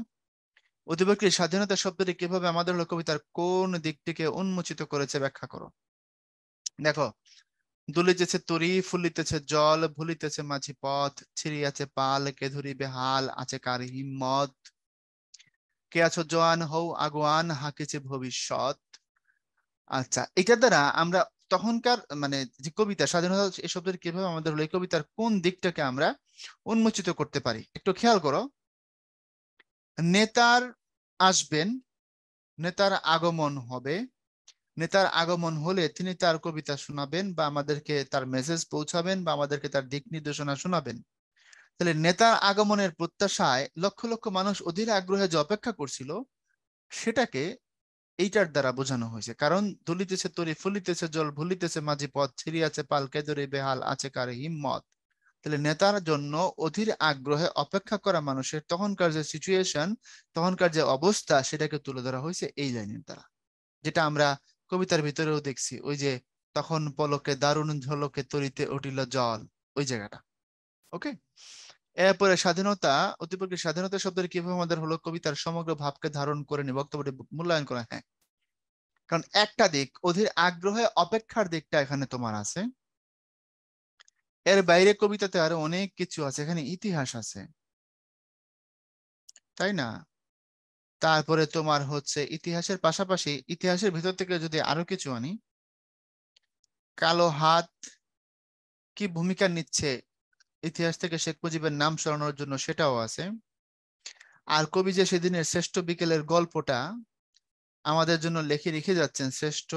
অধিবক্তি স্বাধীনতা শব্দটি কিভাবে আমাদের হলো কবিতার কোন দিকটিকে উন্মোচিত করেছে ব্যাখ্যা করো। দেখো, দুলিতেছে তরি, ফুলিতেছে জল, ভুলিতেছে মাঝি পথ, ছিড়িয়াছে পাল, কে ধরিবে হাল, আছে কার হিম্মত, কে আছো জোয়ান হও আগুয়ান, হাকিছে ভবিষ্যৎ। আচ্ছা, এটার দ্বারা আমরা তখনকার মানে যে কবিতা স্বাধীনতা এই শব্দের কিভাবে আমাদের হলো এই কবিতার কোন দিকটাকে আমরা উন্মোচিত করতে পারি একটু খেয়াল করো। নেতার আসবেন, নেতার আগমন হবে, নেতার আগমন হলে তিনি তার কবিতা শোনাবেন বা আমাদেরকে তার মেসেজ পৌঁছাবেন বা আমাদেরকে তার দিক নির্দেশনা শোনাবেন। তাহলে নেতার আগমনের প্রত্যাশায় লক্ষ লক্ষ মানুষ অধীর আগ্রহে যে অপেক্ষা করছিল, সেটাকে এইটার দ্বারা বোঝানো হয়েছে। কারণ দুলিতেছে তরি, ফুলিতেছে জল, ভুলিতেছে মাঝি পথ, ছিড়িয়াছে পাল, কে ধরে বেহাল, আছে কার হিম্মত। তাহলে নেতার জন্য অধীর আগ্রহে অপেক্ষা করা মানুষের তখনকার যে সিচুয়েশন, তখনকার যে অবস্থা, সেটাকে তুলে ধরা হয়েছে এই লাইনের দ্বারা। যেটা আমরা কবিতার ভিতরেও দেখছি, ওই যে তখন পলকে দারুণ ঝলকে তরিতে উঠিল জল, ওই জায়গাটা। ওকে, এরপরে স্বাধীনতা, অতিপক্ষের স্বাধীনতা শব্দের কিভাবে আমাদের হলো কবিতার সমগ্র ভাবকে ধারণ করে নি, বক্তব্যটি মূল্যায়ন করা। হ্যাঁ, কারণ একটা দিক অধীর আগ্রহে অপেক্ষার দিকটা এখানে তোমার আছে, এর বাইরে কবিতাতে আরো অনেক কিছু আছে, এখানে ইতিহাস আছে, তাই না? তারপরে তোমার হচ্ছে ইতিহাসের পাশাপাশি ইতিহাসের ভিতর থেকে যদি আরো কিছু আনি, কালো হাত কি ভূমিকা নিচ্ছে ইতিহাস থেকে শেখ মুজিবের নাম সরানোর জন্য, সেটাও আছে। আর কবি যে সেদিনের শ্রেষ্ঠ বিকেলের গল্পটা আমাদের জন্য লিখে রেখে যাচ্ছেন, শ্রেষ্ঠ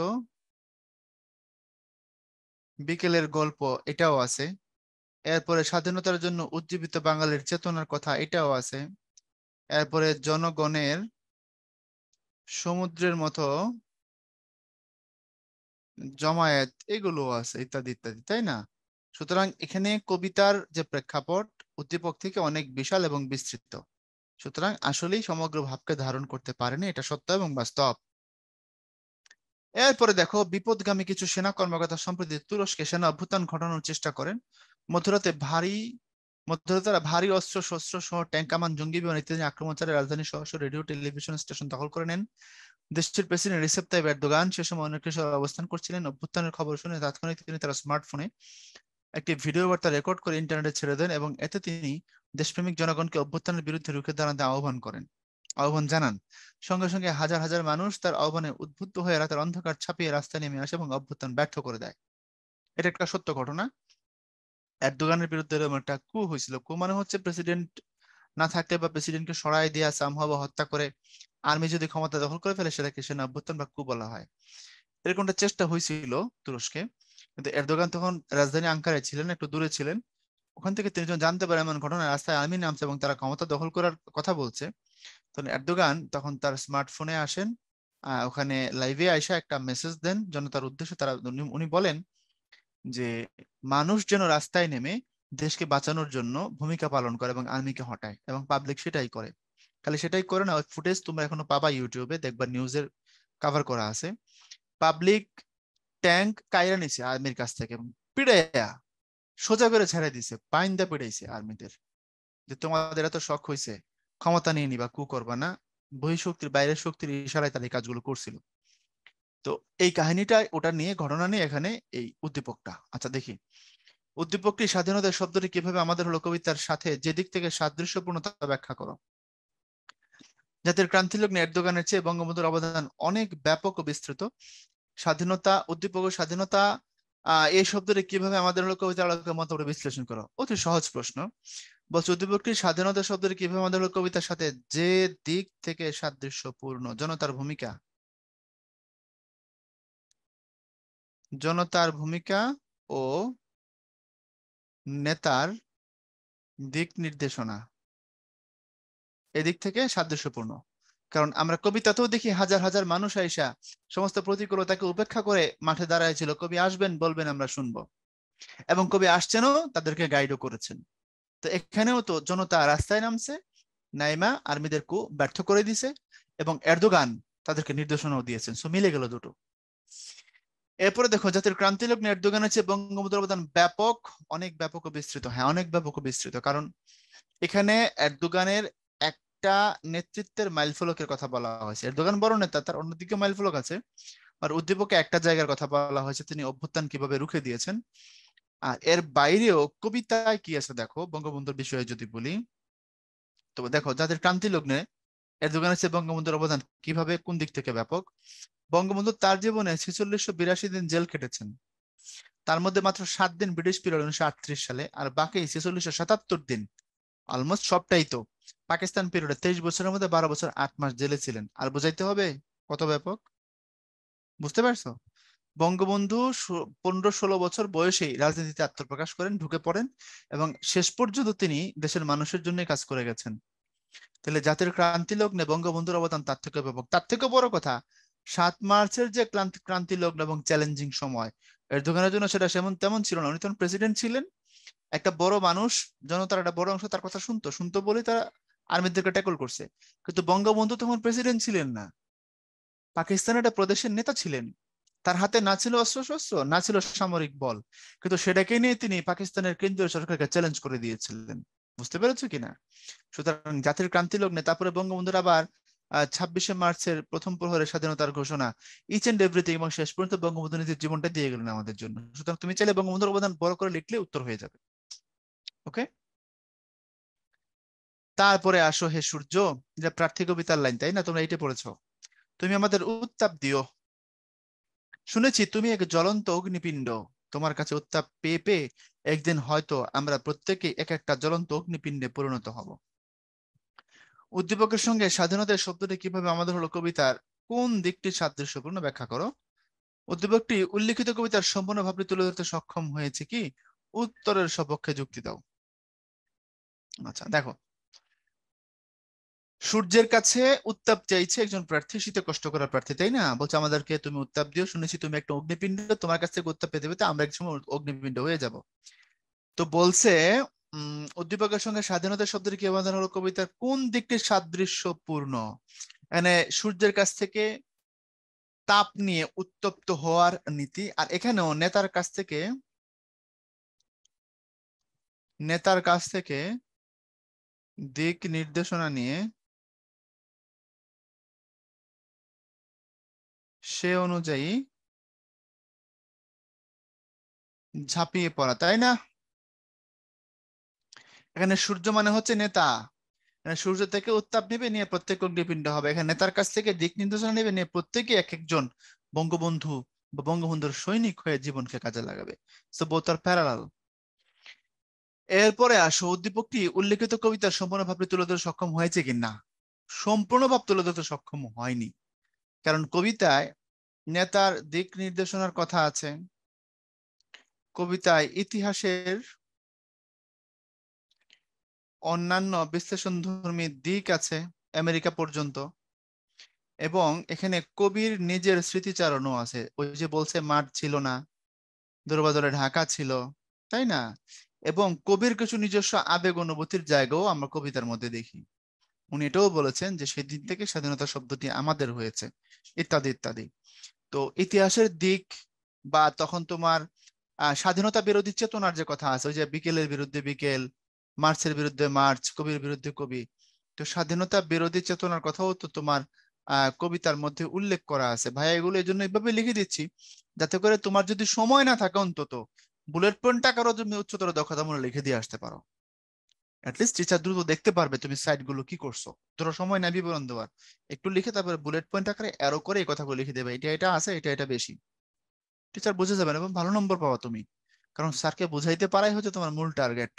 বিকেলের গল্প, এটাও আছে। এরপরে স্বাধীনতার জন্য উজ্জীবিত বাঙালির চেতনার কথা, এটাও আছে। এরপরে জনগণের সমুদ্রের মতো জমায়েত, এগুলো আছে, ইত্যাদি ইত্যাদি, তাই না? সুতরাং এখানে কবিতার যে প্রেক্ষাপট উদ্দীপক থেকে অনেক বিশাল এবং বিস্তৃত, সুতরাং আসলেই সমগ্র ভাবকে ধারণ করতে পারেনি, এটা সত্য এবং বাস্তব। এরপরে দেখো, বিপদগামী কিছু সেনা কর্মকর্তা সম্প্রতি তুরস্কে সেনা অভ্যুত্থান ঘটানোর চেষ্টা করেন। মধ্যরাতে মধ্যরাতে ভারী অস্ত্র শস্ত্র সহ ট্যাঙ্ক কামান জঙ্গি বিমান ইত্যাদি আক্রমণ চালিয়ে রাজধানী সহ রেডিও টেলিভিশন স্টেশন দখল করে নেন। দেশটির প্রেসিডেন্ট রিসেপ তাইয়িপ এরদোগান সে সময় অনেক শহরে অবস্থান করছিলেন। অভ্যুত্থানের খবর শুনে তাৎক্ষণিক তিনি তার স্মার্টফোনে একটি ভিডিও বার্তা রেকর্ড করে ইন্টারনেটে ছেড়ে দেন এবং এতে তিনি দেশপ্রেমিক জনগণকে অভ্যুত্থানের বিরুদ্ধে রুখে দাঁড়াতে আহ্বান জানান। সঙ্গে সঙ্গে হাজার হাজার মানুষ তার আহ্বানে উদ্বুদ্ধ হয়ে রাতের অন্ধকার ছাপিয়ে রাস্তায় নেমে আসে এবং অভ্যুত্থান ব্যর্থ করে দেয়। এটা একটা সত্য ঘটনা। এরদোগানের বিরুদ্ধে এরকম একটা কু হয়েছিল। কু মানে হচ্ছে প্রেসিডেন্ট না থাকলে বা প্রেসিডেন্টকে সরাই দেয়া, সামহাও বা হত্যা করে আর্মি যদি ক্ষমতা দখল করে ফেলে, সেটাকে সেনা অভ্যুত্থান বা কু বলা হয়। এরকম একটা চেষ্টা হয়েছিল তুরস্কে, কিন্তু এরদোগান তখন রাজধানী আঙ্কারায় ছিলেন, একটু দূরে ছিলেন। ওখান থেকে তিনি যখন জানতে পারেন এমন ঘটনা, রাস্তায় আর্মি নামছে এবং তারা ক্ষমতা দখল করার কথা বলছে, তখন এরদোগান তখন তার স্মার্টফোনে আসেন, ওখানে লাইভে আইসা একটা মেসেজ দেন জনতার উদ্দেশ্যে। উনি বলেন যে মানুষ যেন রাস্তায় নেমে দেশকে বাঁচানোর জন্য ভূমিকা পালন করে এবং আর্মিকে হটায়, এবং পাবলিক সেটাই করে। খালি সেটাই করে না, ওই ফুটেজ তোমরা এখনো পাবা ইউটিউবে, দেখবা নিউজের কাভার করা আছে। পাবলিক ট্যাঙ্ক কাইরা নিছে আর্মির কাছ থেকে এবং পিড়াইয়া সোজা করে ছেড়ে দিছে, পাইন্দা পিড়াইছে আর্মিদের, যে তোমাদের এত শখ হয়েছে ক্ষমতা নিয়ে নিবা, কু করবা না। বহিঃশক্তির বাইরের শক্তির ইশারায় তাদের কাজগুলো করছিল। তো এই কাহিনীটা ওটা নিয়ে ঘটনা নিয়ে এখানে এই উদ্দীপকটা। আচ্ছা দেখি, উদ্দীপকটি স্বাধীনতা শব্দটি কিভাবে আমাদের হলো কবিতার সাথে যে দিক থেকে সাদৃশ্যপূর্ণতা ব্যাখ্যা করো। জাতির ক্রান্তিলগ্নে এরদোগানের চেয়ে বঙ্গবন্ধুর অবদান অনেক ব্যাপক ও বিস্তৃত। স্বাধীনতা, উদ্দীপক ও স্বাধীনতা এই শব্দটি কিভাবে আমাদের হলো কবিতার আলোকে মন্তব্য বিশ্লেষণ করো। অতি সহজ প্রশ্ন। বলছে উদ্দীপকটি স্বাধীনতা শব্দটি কিভাবে আমাদের হলো কবিতার সাথে যে দিক থেকে সাদৃশ্যপূর্ণ। জনতার ভূমিকা, জনতার ভূমিকা ও নেতার দিক নির্দেশনা এদিক থেকে সাদৃশ্যপূর্ণ। কারণ আমরা কবিতাতেও দেখি হাজার হাজার মানুষ আইসা সমস্ত প্রতিকূলতাকে উপেক্ষা করে মাঠে দাঁড়ায় ছিল, কবি আসবেন বলবেন আমরা শুনবো, এবং কবি আসছেনও, তাদেরকে গাইডও করেছেন। তো এখানেও তো জনতা রাস্তায় নামছে, নাইমা আর্মিদের কু ব্যর্থ করে দিছে, এবং এরদোগান তাদেরকে নির্দেশনাও দিয়েছেন। সো মিলে গেল দুটো। এরপরে দেখো, জাতির ক্রান্তি লগ্নে এরদোগানের চেয়ে বঙ্গবন্ধুর অবদান ব্যাপক, অনেক ব্যাপক ও বিস্তৃত। হ্যাঁ, অনেক ব্যাপক ও বিস্তৃত, কারণ এখানে এরদোগানের একটা নেতৃত্বের মাইলফলকের কথা বলা হয়েছে। এরদোগান বড় নেতা, তার অন্যদিকে মাইলফলক আছে। আর উদ্দীপকে একটা জায়গার কথা বলা হয়েছে, তিনি অভ্যুত্থান কিভাবে রুখে দিয়েছেন। আর এর বাইরেও কবিতায় কি আছে দেখো, বঙ্গবন্ধুর বিষয়ে যদি বলি, তো দেখো জাতির ক্রান্তি লগ্নে এরদোগানের চেয়ে বঙ্গবন্ধুর অবদান কিভাবে, কোন দিক থেকে ব্যাপক। বঙ্গবন্ধু তার জীবনে 4682 দিন জেল খেটেছেন। তার মধ্যে মাত্র 7 দিন ব্রিটিশ পিরিয়ড 1938 সালে, আর বাকি 4677 দিন, অলমোস্ট সবটাই তো পাকিস্তান পিরিয়ডে। 23 বছরের মধ্যে 12 বছর 8 মাস জেলে ছিলেন। আর বুঝাইতে হবে কত ব্যাপক, বুঝতে পারছো? বঙ্গবন্ধু 15-16 বছর বয়সেই রাজনীতিতে আত্মপ্রকাশ করেন, ঢুকে পড়েন, এবং শেষ পর্যন্ত তিনি দেশের মানুষের জন্য কাজ করে গেছেন। তাহলে জাতির ক্রান্তি লগ্নে বঙ্গবন্ধুর অবদান তার থেকে ব্যাপক। তার থেকে বড় কথা, 7 মার্চের যে ক্রান্তি লগ্ন এবং চ্যালেঞ্জিং সময়, এরদোগানের জন্য সেটা সেমন তেমন ছিল না। উনি তখন প্রেসিডেন্ট ছিলেন, একটা বড় মানুষ, জনতার একটা বড় অংশ তার কথা শুনতো শুনতো বলে তারা আর্মিদেরকে ট্যাকল করছে। কিন্তু বঙ্গবন্ধু তখন প্রেসিডেন্ট ছিলেন না, পাকিস্তানের একটা প্রদেশের নেতা ছিলেন। তার হাতে না ছিল অস্ত্র শস্ত্র, না ছিল সামরিক বল, কিন্তু সেটাকে নিয়ে তিনি পাকিস্তানের কেন্দ্রীয় সরকারকে চ্যালেঞ্জ করে দিয়েছিলেন। বুঝতে পেরেছো কিনা? সুতরাং জাতির ক্রান্তি লগ্নে, তারপরে বঙ্গবন্ধুর আবার 26শে মার্চের প্রথম প্রহরে স্বাধীনতার ঘোষণা, ইচ এন্ড এভরিথিং, এবং শেষ পর্যন্ত বঙ্গবন্ধু নিজের জীবনটা দিয়ে গেলেন আমাদের জন্য। সুতরাং তুমি চাইলে বঙ্গবন্ধুর অবদান বড় করে লিখলে উত্তর হয়ে যাবে। ওকে, তারপরে আসো হে সূর্য, যে প্রার্থী কবিতার লাইন, তাই না? তোমরা এইটা পড়েছো। তুমি আমাদের উত্তাপ দিও, শুনেছি তুমি এক জ্বলন্ত অগ্নিপিণ্ড। তোমার কাছে উত্তাপ পেয়ে পেয়ে একদিন হয়তো আমরা প্রত্যেকে এক একটা জ্বলন্ত অগ্নিপিণ্ডে পরিণত হব। উদ্দীপকের সঙ্গে স্বাধীনতার শব্দটি কিভাবে আমাদের হলো কবিতার কোন দিকটি সাদৃশ্যপূর্ণ ব্যাখ্যা করো। উদ্দীপকটি উল্লিখিত কবিতার সম্পূর্ণ ভাবটি তুলে ধরতে সক্ষম হয়েছে কি? উত্তরের সপক্ষে যুক্তি দাও। আচ্ছা দেখো, সূর্যের কাছে উত্তাপ চাইছে একজন প্রার্থী, শীতে কষ্ট করা প্রার্থী, তাই না? বলছে আমাদেরকে তুমি উত্তাপ দিও, শুনেছি তুমি একটা অগ্নিপিণ্ড, তোমার কাছ থেকে উত্তাপ পেতে পেতে আমরা এক সময় অগ্নিপিণ্ড হয়ে যাব। তো বলছে উদ্দীপকের সঙ্গে স্বাধীনতা শব্দের কি অবদান হলো কবিতার কোন দিকটি সাদৃশ্যপূর্ণ। এখানে সূর্যের কাছ থেকে তাপ নিয়ে উত্তপ্ত হওয়ার নীতি, আর এখানেও নেতার কাছ থেকে দিক নির্দেশনা নিয়ে সে অনুযায়ী ঝাঁপিয়ে পড়া, তাই না? এখানে সূর্য মানে হচ্ছে নেতা, মানে সূর্য থেকে উত্তাপ নেবে, নিয়ে প্রত্যেক অগ্নিপিণ্ড হবে। এখানে নেতার কাছ থেকে দিক নির্দেশনা নেবে, নিয়ে প্রত্যেকে এক একজন বঙ্গবন্ধু বা বঙ্গবন্ধুর সৈনিক হয়ে জীবনকে কাজে লাগাবে। So both are parallel. এরপরে আসো, উদ্দীপকটি উল্লেখিত কবিতার সম্পূর্ণ ভাবে তুলে ধরতে সক্ষম হয়েছে কি না। সম্পূর্ণ ভাব তুলে ধরতে সক্ষম হয়নি, কারণ কবিতায় নেতার দিক নির্দেশনার কথা আছে, কবিতায় ইতিহাসের অন্যান্য বিশ্লেষণধর্মী দিক আছে আমেরিকা পর্যন্ত, এবং এখানে কবির নিজের স্মৃতিচারণও আছে। ওই যে বলছে মাঠ ছিল না, দরবাদরে ঢাকা ছিল, তাই না? এবং কবির কিছু নিজস্ব আবেগ অনুভূতির জায়গাও আমরা কবিতার মধ্যে দেখি। উনি এটাও বলেছেন যে সেদিন থেকে স্বাধীনতা শব্দটি আমাদের হয়েছে, ইত্যাদি ইত্যাদি। তো ইতিহাসের দিক, বা তখন তোমার স্বাধীনতা বিরোধী চেতনার যে কথা আছে, ওই যে বিকেলের বিরুদ্ধে বিকেল, মার্চের বিরুদ্ধে মার্চ, কবির বিরুদ্ধে কবি, তো স্বাধীনতা বিরোধী চেতনার কথাও তো তোমার কবিতার মধ্যে উল্লেখ করা আছে ভাইয়া, এগুলো এই জন্য এইভাবে লিখে দিচ্ছি যাতে করে তোমার যদি সময় না থাকে অন্তত বুলেট পয়েন্ট আকারও তুমি উচ্চতর দক্ষতামূলক লিখে দিয়ে আসতে পারো। অ্যাটলিস্ট টিচার দ্রুত দেখতে পারবে তুমি সাইড গুলো কি করছো। ধরো সময় নাই বিবরণ দেওয়ার, একটু লিখে তারপরে বুলেট পয়েন্ট আকারে অ্যারো করে এই কথাগুলো লিখে দেবে, এটা এটা আছে, এটা এটা বেশি। টিচার বুঝে যাবেন এবং ভালো নম্বর পাওয়া তুমি, কারণ স্যারকে বুঝাইতে পারাই হচ্ছে তোমার মূল টার্গেট।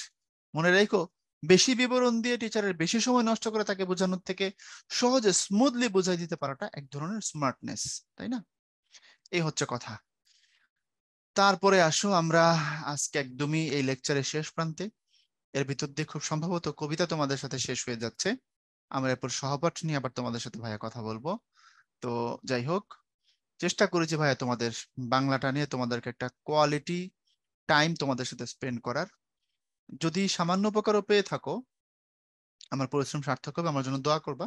মনে রেখো, বেশি বিবরণ দিয়ে টিচারের বেশি সময় নষ্ট করে তাকে বোঝানোর থেকে সহজে স্মুথলি বুঝাই দিতে পারাটা এক ধরনের স্মার্টনেস, তাই না? এই হচ্ছে কথা। তারপরে আসো আমরা আজকে একদমই এই লেকচারের শেষ প্রান্তে। এর ভিতর দিয়ে খুব সম্ভবত কবিতা তোমাদের সাথে শেষ হয়ে যাচ্ছে। আমরা এরপর সহপাঠ নিয়ে আবার তোমাদের সাথে ভাইয়া কথা বলবো। তো যাই হোক, চেষ্টা করেছি ভাইয়া তোমাদের বাংলাটা নিয়ে তোমাদেরকে একটা কোয়ালিটি টাইম তোমাদের সাথে স্পেন্ড করার। যদি সামান্য উপকারও পেয়ে থাকো, আমার পরিশ্রম সার্থক হবে, আমার জন্য দোয়া করবা।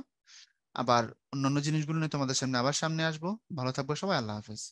আবার অন্যান্য জিনিসগুলো নিয়ে তোমাদের সামনে আবার সামনে আসবো। ভালো থাকবো সবাই, আল্লাহ হাফেজ।